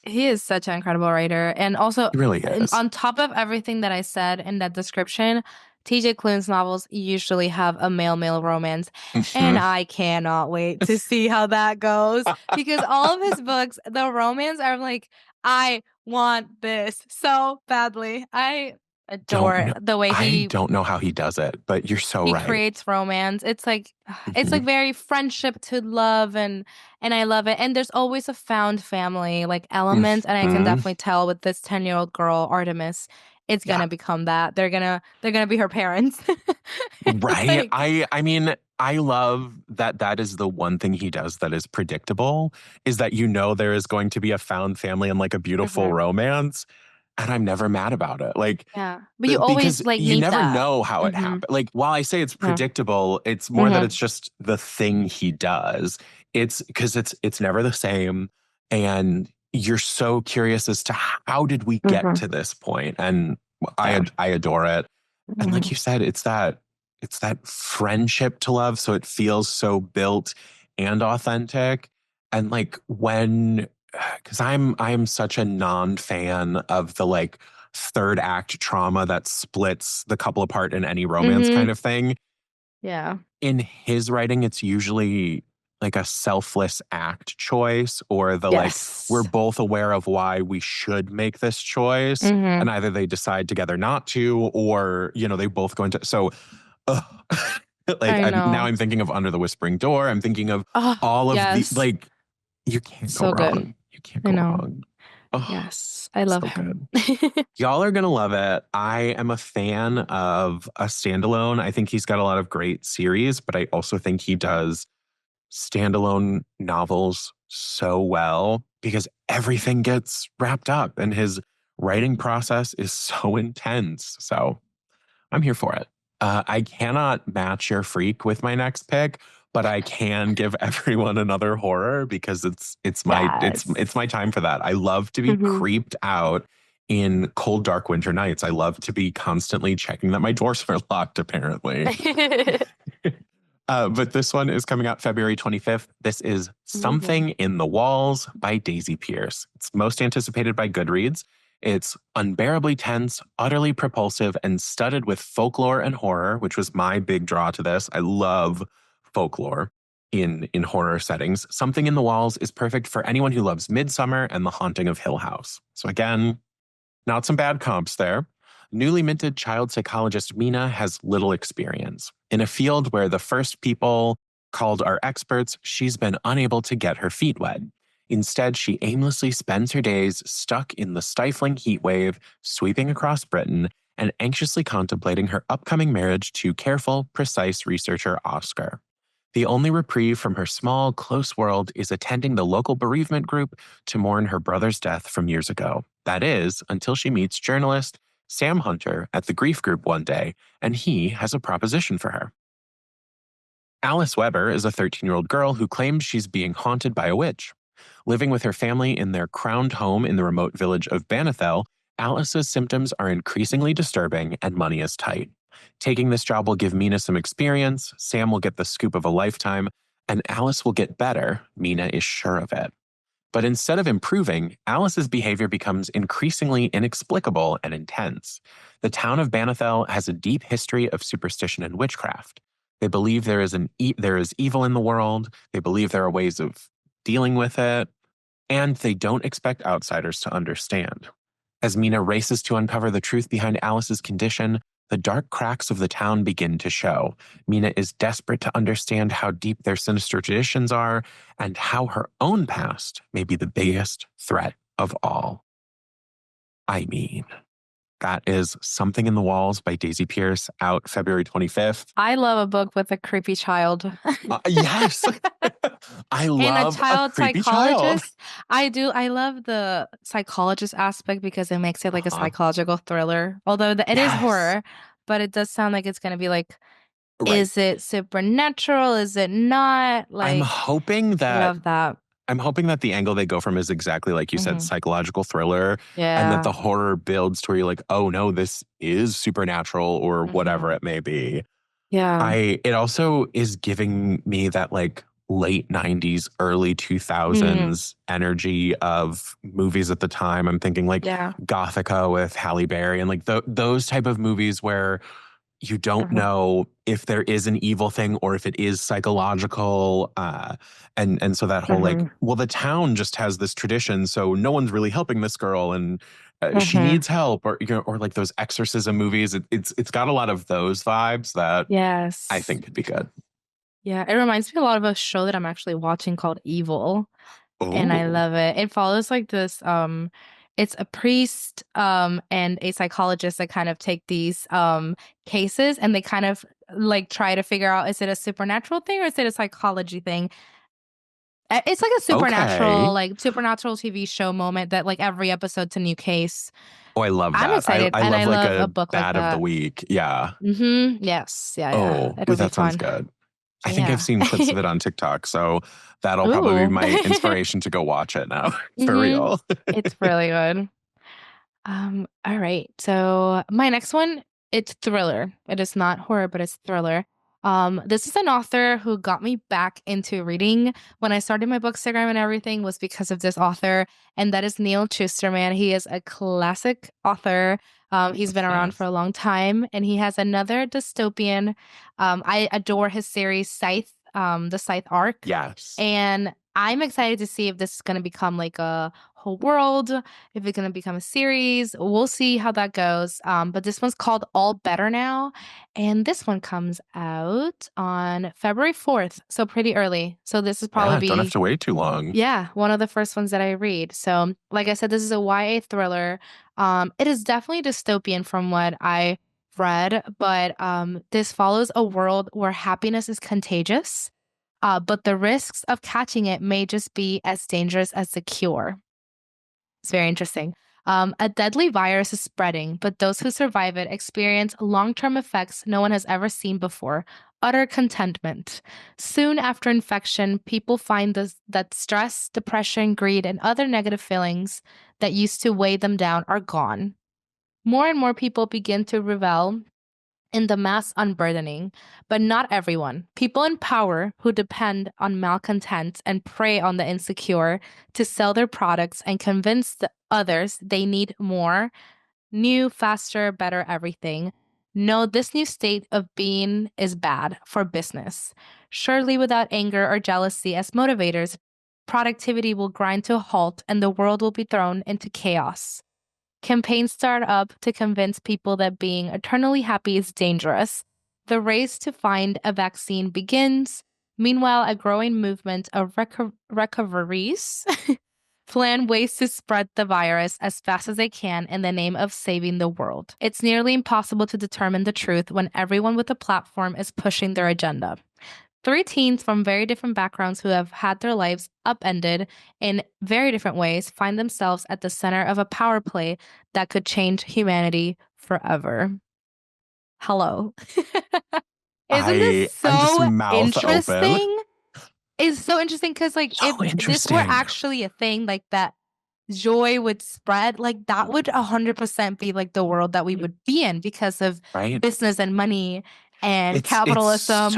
He is such an incredible writer. And also, he really is. on top of everything that I said in that description, TJ Klune's novels usually have a male-male romance. And Mhm. I cannot wait to see how that goes because all of his books, the romance are like, I want this so badly. I Don't adore know. the way I don't know how he does it, but you're so he right. creates romance. It's like Mhm. very friendship to love and I love it. And there's always a found family like element and I can Mhm. definitely tell with this 10-year-old girl Artemis it's Yeah. gonna become that. They're gonna be her parents. It's Right. like I mean, I love that that is the one thing he does that is predictable, is that you know there is going to be a found family and like a beautiful mhm, romance, and I'm never mad about it. Like yeah. But you always because like you need never that. know how it Mhm. happened. Like while I say it's Yeah. predictable, it's more that Mhm. it's just the thing he does. It's because it's never the same, and you're so curious as to how did we get Mhm. to this point, and Yeah. I adore it. And like Mhm. you said, it's that friendship to love. So it feels so built and authentic. And like when, because I'm such a non-fan of the like third act trauma that splits the couple apart in any romance kind Mhm. of thing. Yeah. In his writing, it's usually like a selfless act choice or the like, we're Yes. both aware of why we should make this choice. Mhm. And either they decide together not to, or, you know, they both go into, so ugh. Like I now know. I'm thinking of Under the Whispering Door. I'm thinking of Oh, all of the yes. like, you can't go So good. wrong. You can't I go know. wrong. Oh, Yes, I love so him. good. Y'all are gonna love it. I am a fan of a standalone. I think he's got a lot of great series, but I also think he does standalone novels so well because everything gets wrapped up and his writing process is so intense. So I'm here for it. I cannot match your freak with my next pick, but I can give everyone another horror because it's Yes. my time for that. I love to be Mhm. creeped out in cold, dark winter nights. I love to be constantly checking that my doors are locked, apparently. But this one is coming out February 25th. This is Mhm. Something in the Walls by Daisy Pierce. It's most anticipated by Goodreads. It's unbearably tense, utterly propulsive, and studded with folklore and horror, which was my big draw to this. I love folklore in horror settings. Something in the Walls is perfect for anyone who loves Midsummer and The Haunting of Hill House. So again, not some bad comps there. Newly minted child psychologist Mina has little experience. In a field where the first people called are experts, she's been unable to get her feet wet. Instead, she aimlessly spends her days stuck in the stifling heat wave sweeping across Britain and anxiously contemplating her upcoming marriage to careful, precise researcher Oscar. The only reprieve from her small, close world is attending the local bereavement group to mourn her brother's death from years ago. That is, until she meets journalist Sam Hunter at the grief group one day, and he has a proposition for her. Alice Weber is a 13-year-old girl who claims she's being haunted by a witch. Living with her family in their crowned home in the remote village of Banithel, Alice's symptoms are increasingly disturbing and money is tight. Taking this job will give Mina some experience, Sam will get the scoop of a lifetime, and Alice will get better. Mina is sure of it. But instead of improving, Alice's behavior becomes increasingly inexplicable and intense. The town of Banithel has a deep history of superstition and witchcraft. They believe there is evil in the world. They believe there are ways of dealing with it, and they don't expect outsiders to understand. As Mina races to uncover the truth behind Alice's condition, the dark cracks of the town begin to show. Mina is desperate to understand how deep their sinister traditions are and how her own past may be the biggest threat of all. I mean, that is Something in the Walls by Daisy Pierce, out February 25th. I love a book with a creepy child. Yes. I And a love a child creepy child. psychologist. I do. I love the psychologist aspect because it makes it like a Uh-huh. psychological thriller. Although it is Yes. horror, but it does sound like it's going to be like, Right. is it supernatural? Is it not? I'm Like, hoping that love that. I'm hoping that the angle they go from is exactly like you said, Hmm. psychological thriller, and that Yeah. the horror builds to where you're like, oh no, this is supernatural or Hmm. whatever it may be. Yeah. It also is giving me that like late 90s, early Hmm. 2000s energy of movies at the time. I'm thinking like Yeah. Gothica with Halle Berry and like those type of movies where you don't Uh-huh. know if there is an evil thing or if it is psychological. And so that whole like, Hmm. well, the town just has this tradition, so no one's really helping this girl, and she Hmm. needs help, or or like those exorcism movies. It's got a lot of those vibes that I Yes. think could be good. Yeah. It reminds me a lot of a show that I'm actually watching called Evil. And I Oh, love it. It follows like this it's a priest and a psychologist that kind of take these cases and they kind of like try to figure out, is it a supernatural thing or is it a psychology thing? It's like a okay. supernatural TV show moment that like every episode's a new case. Oh, I love I'm that. excited I and I love like love a a book like bad of the that. week. Yeah. Yes. Yeah, yeah. Oh, ooh, It'll be that sounds fun. good. I think I've Yeah. seen clips of it on TikTok, so that'll probably be Ooh. my inspiration to go watch it now, for Mhm. real. It's really good. All right. So my next one, it's thriller. It is not horror, but it's thriller. This is an author who got me back into reading when I started my Bookstagram and everything was because of this author, and that is Neil Schusterman. He is a classic author. He's been around for Yes. a long time, and he has another dystopian. I adore his series Scythe, the Scythe arc, Yes. and I'm excited to see if this is going to become like a whole world, if it's going to become a series. We'll see how that goes. But this one's called All Better Now. And this one comes out on February 4th. So pretty early. So this is probably Yeah, don't have be, to wait too long. yeah, one of the first ones that I read. So, like I said, this is a YA thriller. It is definitely dystopian from what I read, but this follows a world where happiness is contagious, but the risks of catching it may just be as dangerous as the cure. It's very interesting. A deadly virus is spreading, but those who survive it experience long term effects no one has ever seen before: utter contentment. Soon after infection, people find that stress, depression, greed, and other negative feelings that used to weigh them down are gone. More and more people begin to revel in the mass unburdening, but not everyone. People in power who depend on malcontents and prey on the insecure to sell their products and convince the others they need more, new, faster, better everything. No, this new state of being is bad for business. Surely, without anger or jealousy as motivators, productivity will grind to a halt and the world will be thrown into chaos. Campaigns start up to convince people that being eternally happy is dangerous. The race to find a vaccine begins. Meanwhile, a growing movement of recoveries plan ways to spread the virus as fast as they can in the name of saving the world. It's nearly impossible to determine the truth when everyone with a platform is pushing their agenda. Three teens from very different backgrounds who have had their lives upended in very different ways find themselves at the center of a power play that could change humanity forever. Hello. Isn't this I'm just so mouth open. interesting? It's so interesting because, like, if So this were interesting. actually a thing, like that joy would spread, like, that would 100% be like the world that we would be in because of Right? business and money and It's capitalism.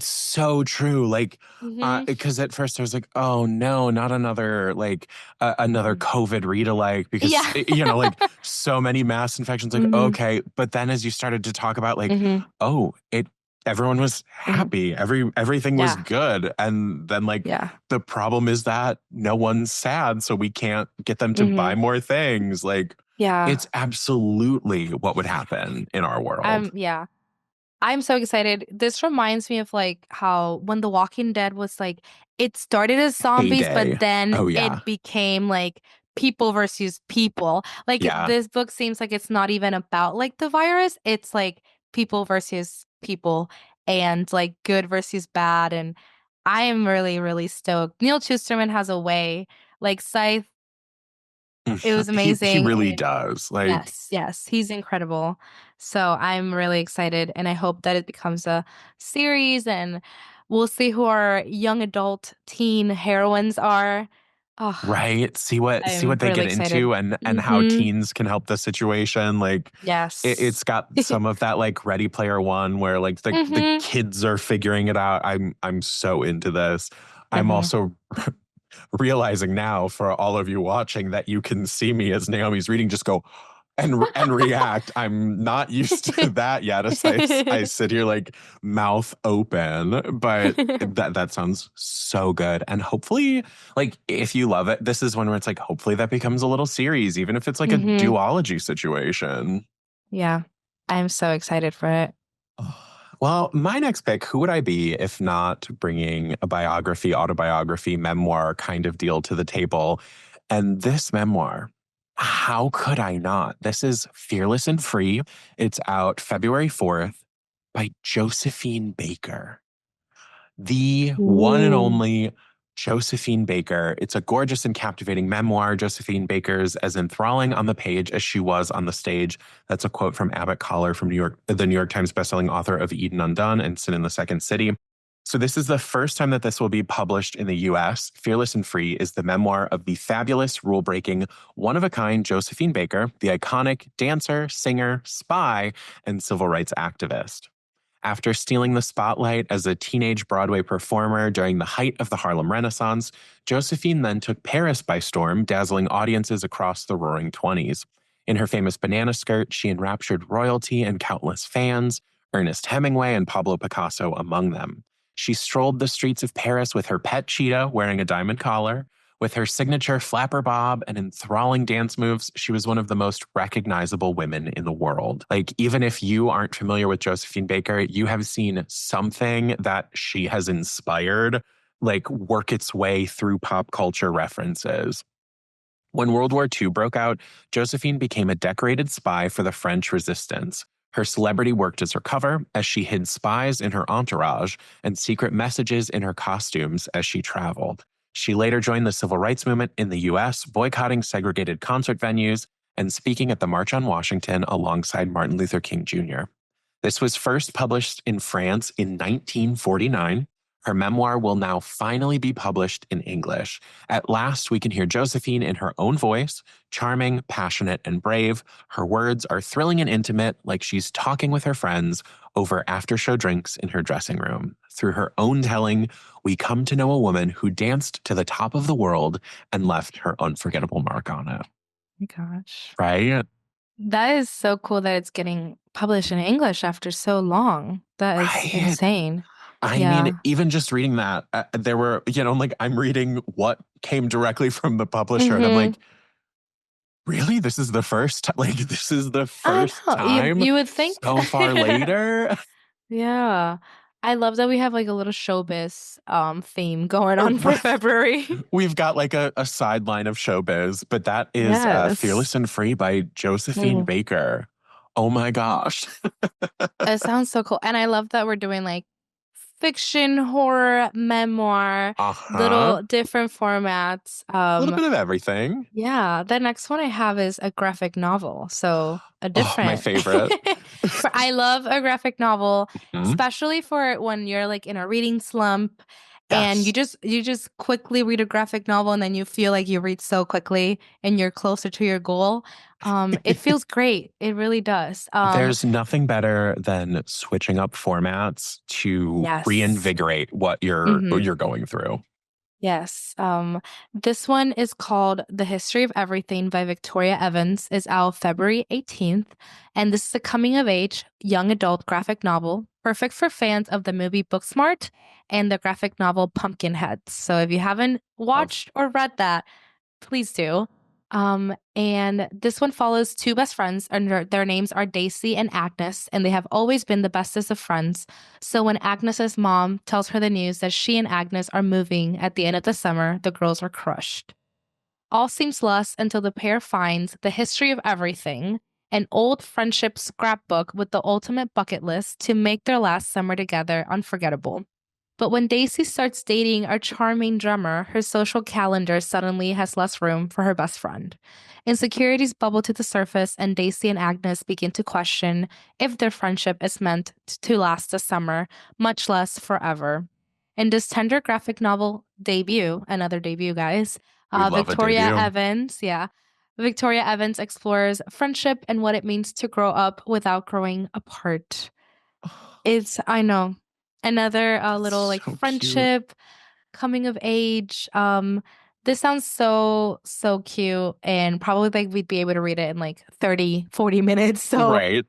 so true. Like, Hmm. because at first I was like, oh no, not another like another Hmm. COVID read alike, because Yeah. like so many mass infections. Like, Hmm. okay, but then as you started to talk about like, Hmm. oh, everyone was Mhm. happy. Everything was Yeah. good. And then like Yeah. the problem is that no one's sad, so we can't get them to buy Mhm. more things. Like Yeah. it's absolutely what would happen in our world. Yeah. I'm so excited. This reminds me of like how when The Walking Dead was like it started as zombies, but Heyday. then Oh yeah. it became like people versus people. Like Yeah. this book seems like it's not even about like the virus. It's like people versus people and like good versus bad. And I am really, really stoked. Neil Schusterman has a way. Like Scythe, it was He amazing. really does. Like Yes, yes, he's incredible. So I'm really excited and I hope that it becomes a series and we'll see who our young adult teen heroines are. Oh, right, see I'm what they really get excited. into and how Mhm. teens can help the situation. Like Yes. it's got some of that like Ready Player One where like the Mhm. kids are figuring it out. I'm so into this. I'm Mhm. also realizing now for all of you watching that you can see me as Naomi's reading just go and react. I'm not used to that yet as I sit here like mouth open, but that sounds so good. And hopefully, like if you love it, this is one where it's like hopefully that becomes a little series, even if it's like a Mhm. duology situation. Yeah. I'm so excited for it. Well, my next pick, who would I be if not bringing a biography, autobiography, memoir kind of deal to the table? And this memoir, how could I not? This is Fearless and Free. It's out February 4th by Josephine Baker, the one and Ooh. only Josephine Baker. It's a gorgeous and captivating memoir. Josephine Baker's as enthralling on the page as she was on the stage. That's a quote from Abbott Collar from the New York Times bestselling author of Eden Undone and Sin in the Second City. So this is the first time that this will be published in the US. Fearless and Free is the memoir of the fabulous, rule-breaking, one-of-a-kind Josephine Baker, the iconic dancer, singer, spy, and civil rights activist. After stealing the spotlight as a teenage Broadway performer during the height of the Harlem Renaissance, Josephine then took Paris by storm, dazzling audiences across the roaring 20s. In her famous banana skirt, she enraptured royalty and countless fans, Ernest Hemingway and Pablo Picasso among them. She strolled the streets of Paris with her pet cheetah wearing a diamond collar. With her signature flapper bob and enthralling dance moves, she was one of the most recognizable women in the world. Like, even if you aren't familiar with Josephine Baker, you have seen something that she has inspired, like, work its way through pop culture references. When World War II broke out, Josephine became a decorated spy for the French resistance. Her celebrity worked as her cover as she hid spies in her entourage and secret messages in her costumes as she traveled. She later joined the civil rights movement in the US, boycotting segregated concert venues and speaking at the March on Washington alongside Martin Luther King Jr. This was first published in France in 1949. Her memoir will now finally be published in English. At last, we can hear Josephine in her own voice, charming, passionate, and brave. Her words are thrilling and intimate, like she's talking with her friends over after show drinks in her dressing room. Through her own telling, we come to know a woman who danced to the top of the world and left her unforgettable mark on it. My gosh. Right? That is so cool that it's getting published in English after so long. That is Right. insane. I mean, Yeah. even just reading that, there were, like I'm reading what came directly from the publisher, and I'm Mhm. like, really? This is the first time? Like, this is the I first know. You time you would think. so far later? Yeah. I love that we have, like, a little showbiz, theme going on for February. We've got like a sideline of showbiz, but that is Yes. Fearless and Free by Josephine Mhm. Baker. Oh my gosh. It sounds so cool, and I love that we're doing, like, fiction, horror, memoir, Uh-huh. little different formats. A little bit of everything. Yeah, the next one I have is a graphic novel, so a Oh, my different favorite. for I love a graphic novel, Mhm. especially for when you're, like, in a reading slump and you Yes. just quickly read a graphic novel and then you feel like you read so quickly and you're closer to your goal. It feels great. It really does. There's nothing better than switching up formats to Yes. reinvigorate what you're Mhm. you're going through. Yes. This one is called The History of Everything by Victoria Evans. Is out February 18th. And this is a coming of age young adult graphic novel, perfect for fans of the movie Booksmart and the graphic novel Pumpkinhead. So if you haven't Love. watched or read that, please do. And this one follows two best friends, and their names are Daisy and Agnes, and they have always been the bestest of friends. So when Agnes's mom tells her the news that she and Agnes are moving at the end of the summer, the girls are crushed. All seems lost until the pair finds The History of Everything, an old friendship scrapbook with the ultimate bucket list to make their last summer together unforgettable. But when Daisy starts dating our charming drummer, her social calendar suddenly has less room for her best friend. Insecurities bubble to the surface, and Daisy and Agnes begin to question if their friendship is meant to last a summer, much less forever. In this tender graphic novel debut, another debut, guys, We love a Victoria debut. Evans, yeah, Victoria Evans explores friendship and what it means to grow up without growing apart. It's, I know, another That's little like so cute. friendship, coming of age. This sounds so cute, and probably like we'd be able to read it in like 30-40 minutes. So Right.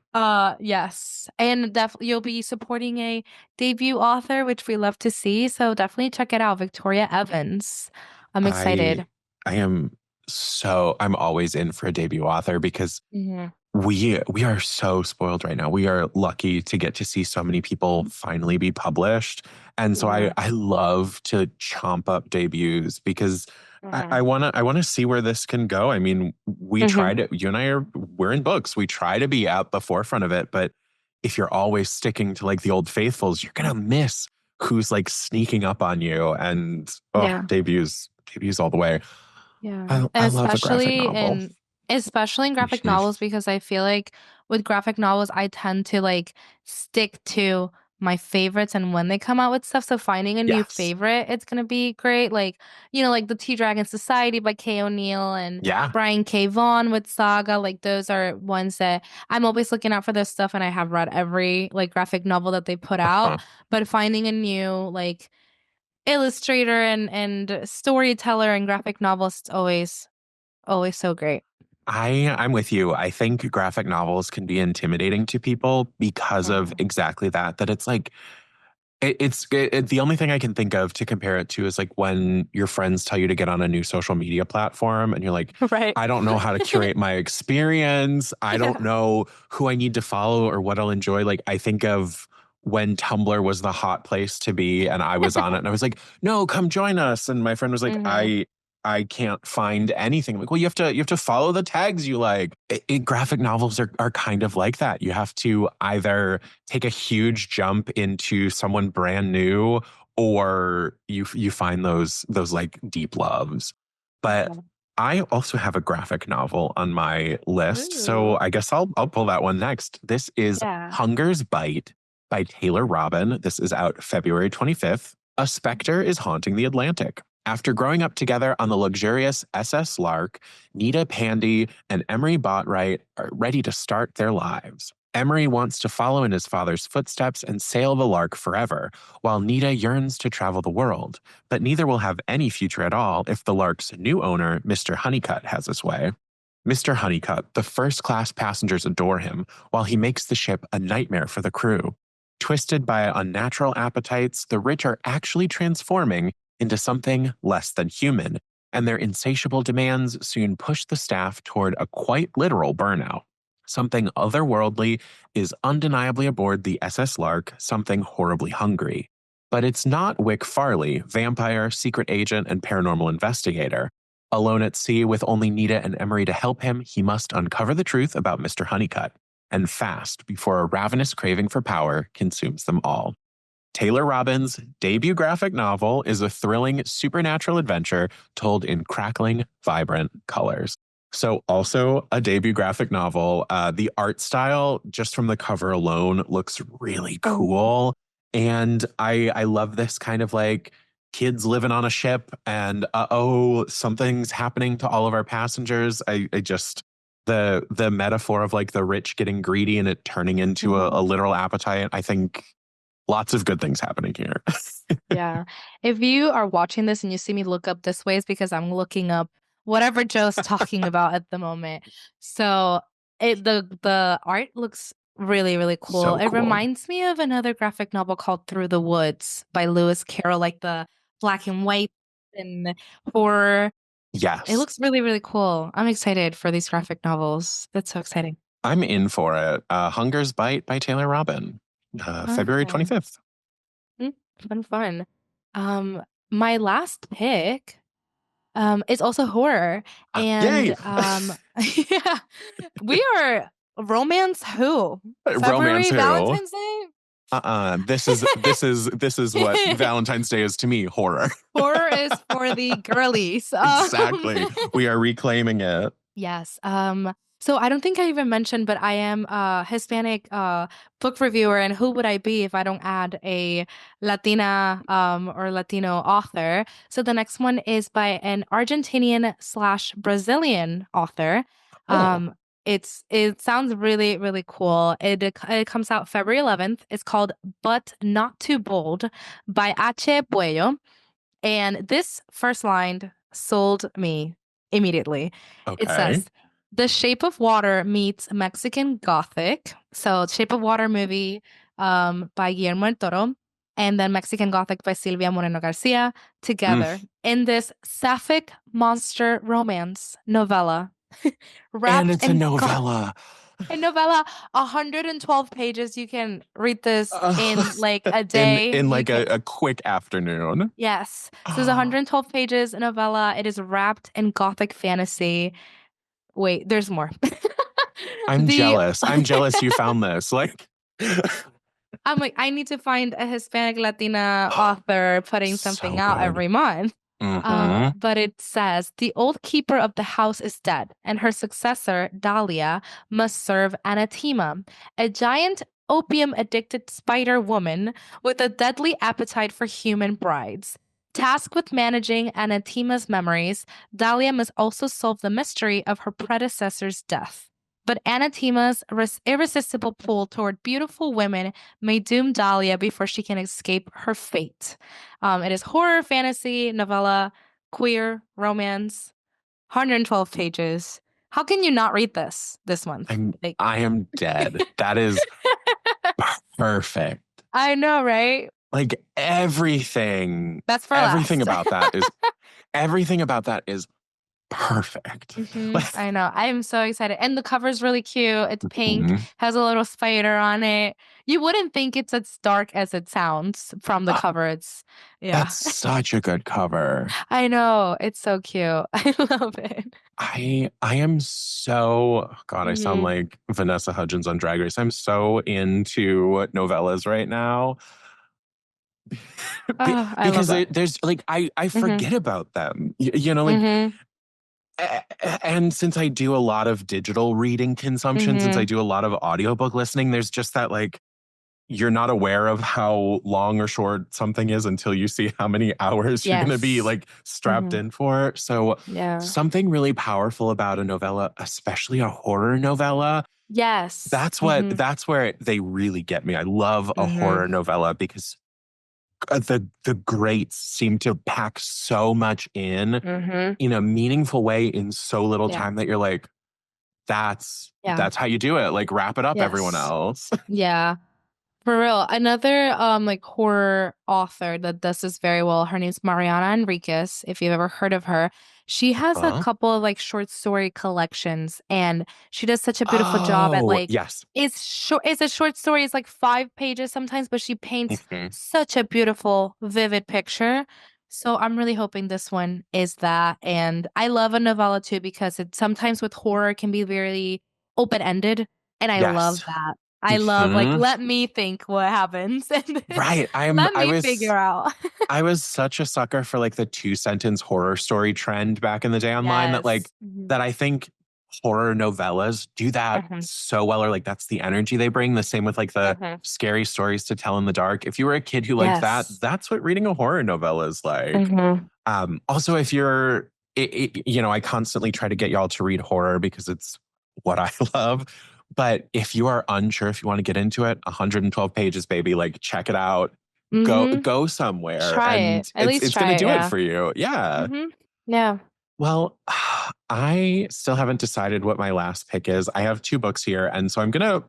yes. And definitely you'll be supporting a debut author, which we love to see. So definitely check it out, Victoria Evans. I'm I excited. I am I'm always in for a debut author because Mhm. we are so spoiled right now. We are lucky to get to see so many people finally be published. And so Yeah. I love to chomp up debuts because Mhm. I wanna see where this can go. I mean, we try Mhm. to you and I are we're in books. We try to be at the forefront of it, but if you're always sticking to like the old faithfuls, you're gonna miss who's like sneaking up on you. And oh, Yeah. debuts all the way. Yeah. And I love a graphic novel. especially in graphic novels, because I feel like with graphic novels I tend to like stick to my favorites and when they come out with stuff. So finding a new Yes. favorite, it's gonna be great. Like, like the Tea Dragon Society by Kay O'Neill and Yeah. Brian K. Vaughan with Saga. Like those are ones that I'm always looking out for this stuff, and I have read every like graphic novel that they put out. Uh-huh. But finding a new like illustrator and storyteller and graphic novelist always so great. I'm with you. I think graphic novels can be intimidating to people because of Mhm. exactly that. That it's like the only thing I can think of to compare it to is like when your friends tell you to get on a new social media platform and you're like, Right. I don't know how to curate my experience. I don't Yeah. know who I need to follow or what I'll enjoy. Like I think of when Tumblr was the hot place to be and I was on it and I was like, no, come join us. And my friend was like, Mhm. I can't find anything. I'm like, well, you have to follow the tags you like. Graphic novels are kind of like that. You have to either take a huge jump into someone brand new or you find those like deep loves. But Yeah. I also have a graphic novel on my list, so Ooh. I guess I'll pull that one next. This is Yeah. Hunger's Bite by Taylor Robin. This is out February 25th. A specter is haunting the Atlantic. After growing up together on the luxurious SS Lark, Nita Pandy and Emery Botwright are ready to start their lives. Emery wants to follow in his father's footsteps and sail the Lark forever, while Nita yearns to travel the world. But neither will have any future at all if the Lark's new owner, Mr. Honeycutt, has his way. Mr. Honeycutt, the first class passengers adore him, while he makes the ship a nightmare for the crew. Twisted by unnatural appetites, the rich are actually transforming into something less than human, and their insatiable demands soon push the staff toward a quite literal burnout. Something otherworldly is undeniably aboard the SS Lark, something horribly hungry. But it's not Wick Farley, vampire, secret agent, and paranormal investigator. Alone at sea with only Nita and Emery to help him, he must uncover the truth about Mr. Honeycutt, and fast before a ravenous craving for power consumes them all. Taylor Robbins' debut graphic novel is a thrilling supernatural adventure told in crackling, vibrant colors. So, also a debut graphic novel. The art style, just from the cover alone, looks really Oh. cool. And I love this kind of like kids living on a ship and oh, something's happening to all of our passengers. I just the metaphor of like the rich getting greedy and it turning into a Mhm. literal appetite. I think lots of good things happening here. Yeah. If you are watching this and you see me look up this way, it's because I'm looking up whatever Joe's talking about at the moment. So the art looks really, really cool. So It cool. reminds me of another graphic novel called Through the Woods by Lewis Carroll, like the black and white and horror. It Yes, looks really, really cool. I'm excited for these graphic novels. That's so exciting. I'm in for it. Hunger's Bite by Taylor Robin, February Oh, 25th. fun, fun. Um, my last pick. It's also horror. Yay! And yeah, we are romance who? Romance February who? Valentine's Day? This is what Valentine's Day is to me, horror. Horror is for the girlies. Exactly. We are reclaiming it. Yes. So I don't think I even mentioned, but I am a Hispanic book reviewer, and who would I be if I don't add a Latina or Latino author? So the next one is by an Argentinian slash Brazilian author. Oh, Um, it sounds really, really cool. It comes out February 11th. It's called But Not Too Bold by Ache Puello. And this first line sold me immediately. It okay. says, The Shape of Water meets Mexican Gothic. So, Shape of Water movie by Guillermo del Toro, and then Mexican Gothic by Silvia Moreno Garcia Mm. together in this sapphic monster romance novella And wrapped it's a in novella. a novella, 112 pages. You can read this Uh, in like a in day. in You like can a quick afternoon. Yes. So it's 112 pages novella. It is wrapped in gothic fantasy. Wait, there's more. I'm The jealous. I'm jealous you found this. Like, I'm like, I need to find a Hispanic Latina author putting something so out good. every month. Hmm. But it says the old keeper of the house is dead, and her successor, Dahlia, must serve Anathema, a giant opium addicted spider woman with a deadly appetite for human brides. Tasked with managing Anathema's memories, Dahlia must also solve the mystery of her predecessor's death. But Anathema's irresistible pull toward beautiful women may doom Dahlia before she can escape her fate. It is horror, fantasy, novella, queer, romance, 112 pages. How can you not read this month? I'm Like, I am dead. That is perfect. I know, right? Like everything, That's for everything last. about that is everything about that is perfect. I know. I'm so excited. And the cover's really cute. It's pink, Mhm. has a little spider on it. You wouldn't think it's as dark as it sounds from the Uh, cover. It's, yeah. that's such a good cover. I know. It's so cute. I love it. I am so God, I sound hmm like Vanessa Hudgens on Drag Race. I'm so into novellas right now. Oh, I love Because that. there's like I hmm forget about them. Like hmm and since I do a lot of digital reading consumption, since I hmm do a lot of audiobook listening, there's just that like you're not aware of how long or short something is until you see how many hours you're going to be Yes. like strapped hmm in for. So Yeah. something really powerful about a novella, especially a horror novella, Yes. that's where they really get me. I love a hmm horror novella because the greats seem to pack so much hmm in a meaningful way in so little Yeah. time that you're like, that's Yeah. that's how you do it. Like wrap it up, everyone Yes. else. Yeah. For real. Another like horror author that does this very well, her name's Mariana Enriquez, if you've ever heard of her. She has a Huh? couple of like short story collections, and she does such a beautiful job at Oh, like yes. it's a short story, it's like 5 pages sometimes, but she paints Mhm. such a beautiful, vivid picture. So I'm really hoping this one is that. And I love a novella too because it sometimes with horror can be very open-ended. And I love Yes. that. I love like Mhm. let me think what happens and then Right. let me figure out. I was such a sucker for like the two sentence horror story trend back in the day online that like Yes. Mhm. that I think horror novellas do that Mhm. so well, or like that's the energy they bring. The same with like the Mhm. scary stories to tell in the dark. If you were a kid who liked that, Yes. that's what reading a horror novella is like. Mhm. Also, if you're, I constantly try to get y'all to read horror because it's what I love. But if you are unsure if you want to get into it, 112 pages, baby, like check it out. Mm-hmm. go somewhere, Try it. and At least it's going to try it. do it Yeah. for you. Yeah. Mm-hmm. Yeah. Well, I still haven't decided what my last pick is. I have two books here, and so I'm gonna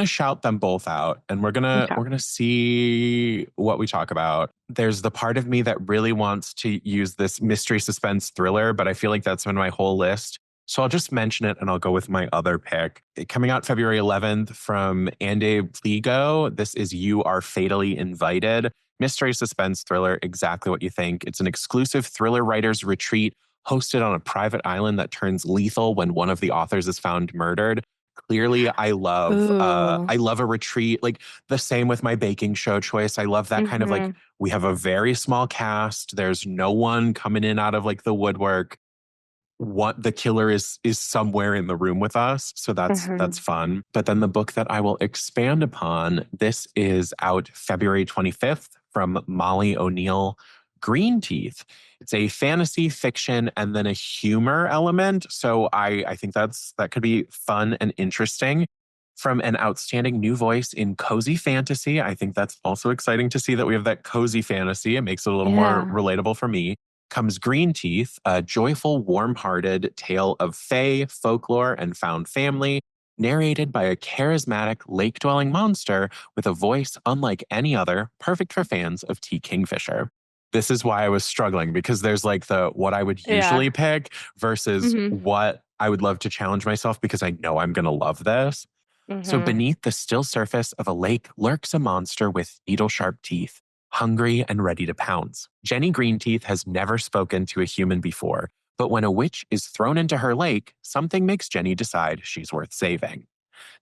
shout them both out, and Okay. we're gonna see what we talk about. There's the part of me that really wants to use this mystery suspense thriller, but I feel like that's on my whole list. So I'll just mention it, and I'll go with my other pick. Coming out February 11th from Ande Pliego. This is You Are Fatally Invited. Mystery suspense thriller, exactly what you think. It's an exclusive thriller writers retreat hosted on a private island that turns lethal when one of the authors is found murdered. Clearly, Ooh. I love a retreat. Like the same with my baking show choice. I love that kind of like Mm-hmm. we have a very small cast. There's no one coming in out of like the woodwork. What the killer is somewhere in the room with us, so that's Mm-hmm. fun. But then the book that I will expand upon, this is out February 25th from Molly O'Neill, Green Teeth. It's a fantasy fiction and then a humor element, so I think that could be fun and interesting. From an outstanding new voice in cozy fantasy, I think that's also exciting to see that we have that cozy fantasy. It makes it a little more Yeah. relatable for me. Comes Green Teeth, a joyful, warm-hearted tale of fae, folklore, and found family, narrated by a charismatic lake-dwelling monster with a voice unlike any other, perfect for fans of T. Kingfisher. This is why I was struggling, because there's like the what I would Yeah. usually pick versus Mm-hmm. what I would love to challenge myself because I know I'm going to love this. So Mm-hmm. beneath the still surface of a lake lurks a monster with needle-sharp teeth, hungry and ready to pounce. Jenny Greenteeth has never spoken to a human before, but when a witch is thrown into her lake, something makes Jenny decide she's worth saving.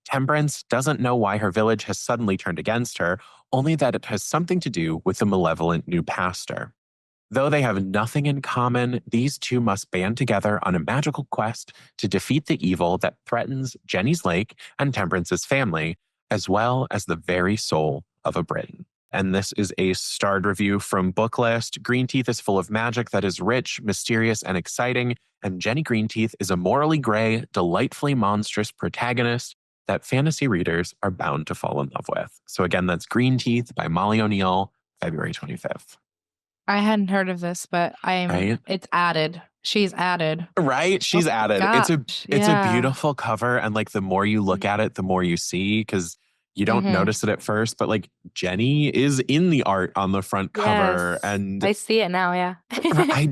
Temperance doesn't know why her village has suddenly turned against her, only that it has something to do with the malevolent new pastor. Though they have nothing in common, these two must band together on a magical quest to defeat the evil that threatens Jenny's lake and Temperance's family, as well as the very soul of a Briton. And this is a starred review from Booklist. Greenteeth is full of magic that is rich, mysterious, and exciting, and Jenny Greenteeth is a morally gray, delightfully monstrous protagonist that fantasy readers are bound to fall in love with. So again, that's Greenteeth by Molly O'Neill, February 25th. I hadn't heard of this, but Right? it's added. She's added. Right? Oh She's my added. gosh. It's a Yeah. beautiful cover, and like the more you look at it, the more you see, because you don't Mm-hmm. notice it at first, but like Jenny is in the art on the front cover, Yes. and I see it now, yeah.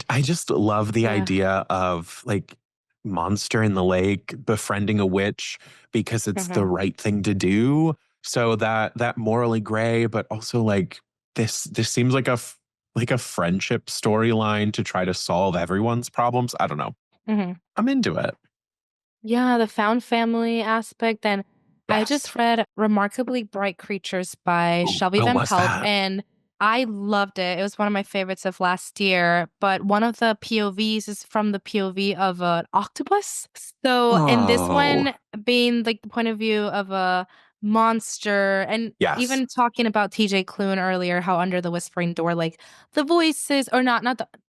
I just love the Yeah. idea of like monster in the lake befriending a witch because it's the Mm-hmm. right thing to do. So that morally gray, but also like this seems like like a friendship storyline to try to solve everyone's problems. I don't know. Mm-hmm. I'm into it. Yeah, the found family aspect. And I Yes. just read Remarkably Bright Creatures by Ooh, Shelby oh, Van what's Pelt, that? and I loved it. It was one of my favorites of last year. But one of the POVs is from the POV of an octopus. So, in this Oh, one, being like the point of view of a monster, and yes. even talking about TJ Klune earlier, how under the whispering door, like the voices, or not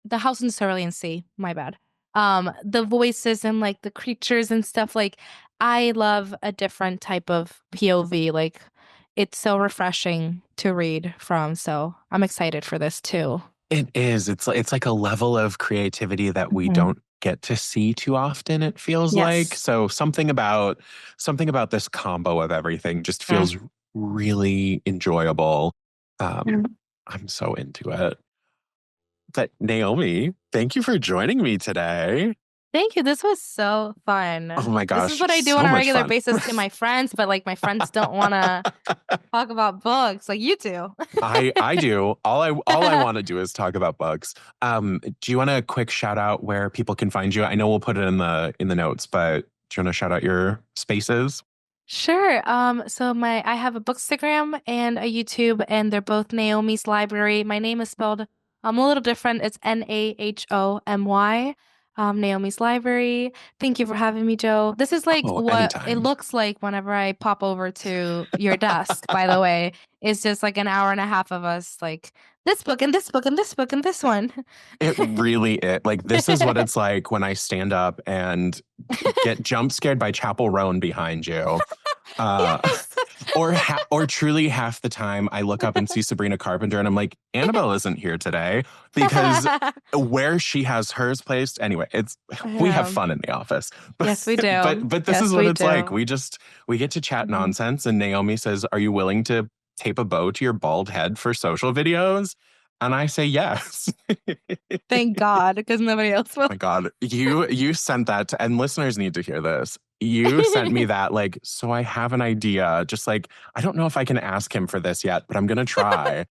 the house in Cerulean Sea, my bad, the voices and like the creatures and stuff, like I love a different type of POV. Like it's so refreshing to read from, so I'm excited for this too. It is. It's like a level of creativity that we Mhm. don't get to see too often, it feels like. Yes. So something about this combo of everything just Mm. feels really enjoyable. Um, Mm. I'm so into it. But Naomi, thank you for joining me today. Thank you. This was so Oh fun. my This is gosh, what I do on so a much regular fun. basis to my friends, but like my friends don't want to talk about books like you do. I do. All I want to do is talk about books. Do you want a quick shout out where people can find you? I know we'll put it in the notes, but do you want to shout out your spaces? Sure. So I have a Bookstagram and a YouTube, and they're both Naomi's Library. My name is spelled a little different. It's Nahomy. Naomi's Library. Thank you for having me, Joe. This is like Oh, what it anytime. looks like whenever I pop over to your desk, by the way. It's just like an hour and a half of us, like this book and this book and this book and this one. Like this is what it's like when I stand up and get jump scared by Chapel Roan behind you. Uh, Yes. Or truly half the time I look up and see Sabrina Carpenter and I'm like, Annabelle isn't here today, because where she has hers placed. Anyway, we have Yeah. fun in the office. Yes, we do. But this is Yes, what we it's like. do. We get to chat Mhm. nonsense, and Naomi says, "Are you willing to tape a bow to your bald head for social videos?" And I say yes. Thank God, because nobody else will. My God, you sent that and listeners need to hear this. You sent me that, like, so I have an idea. Just like, I don't know if I can ask him for this yet, but I'm gonna try.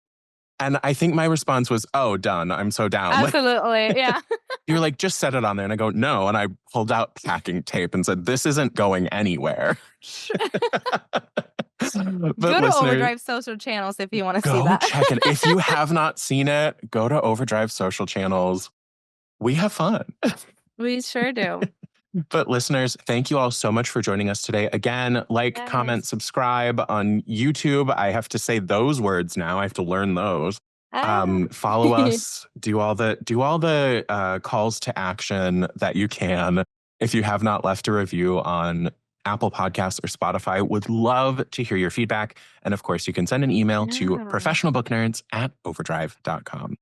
And I think my response was, "Oh, done. I'm so down." Like, Absolutely, yeah. you were like, "Just set it on there," and I go, "No," and I pulled out packing tape and said, "This isn't going anywhere." But Go to listeners, OverDrive social channels if you wanna see go that. check it. If you have not seen it, go to OverDrive social channels. We have fun. We sure do. But listeners, thank you all so much for joining us today. Again, like, comment, Yes. subscribe on YouTube. I have to say those words now. I have to learn those. Ah. Follow us. Do all the calls to action that you can. If you have not left a review on Apple Podcasts or Spotify, would love to hear your feedback. And of course, you can send an email to Yeah. professionalbooknerds@overdrive.com.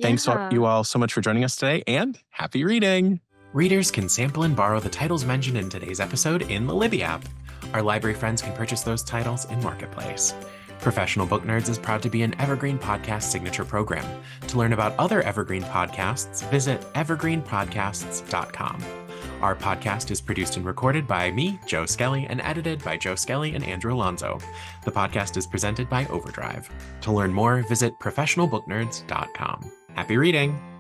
Thanks Yeah. you all so much for joining us today, and happy reading. Readers can sample and borrow the titles mentioned in today's episode in the Libby app. Our library friends can purchase those titles in Marketplace. Professional Book Nerds is proud to be an Evergreen Podcast signature program. To learn about other Evergreen podcasts, visit evergreenpodcasts.com. Our podcast is produced and recorded by me, Joe Skelly, and edited by Joe Skelly and Andrew Alonso. The podcast is presented by OverDrive. To learn more, visit professionalbooknerds.com. Happy reading!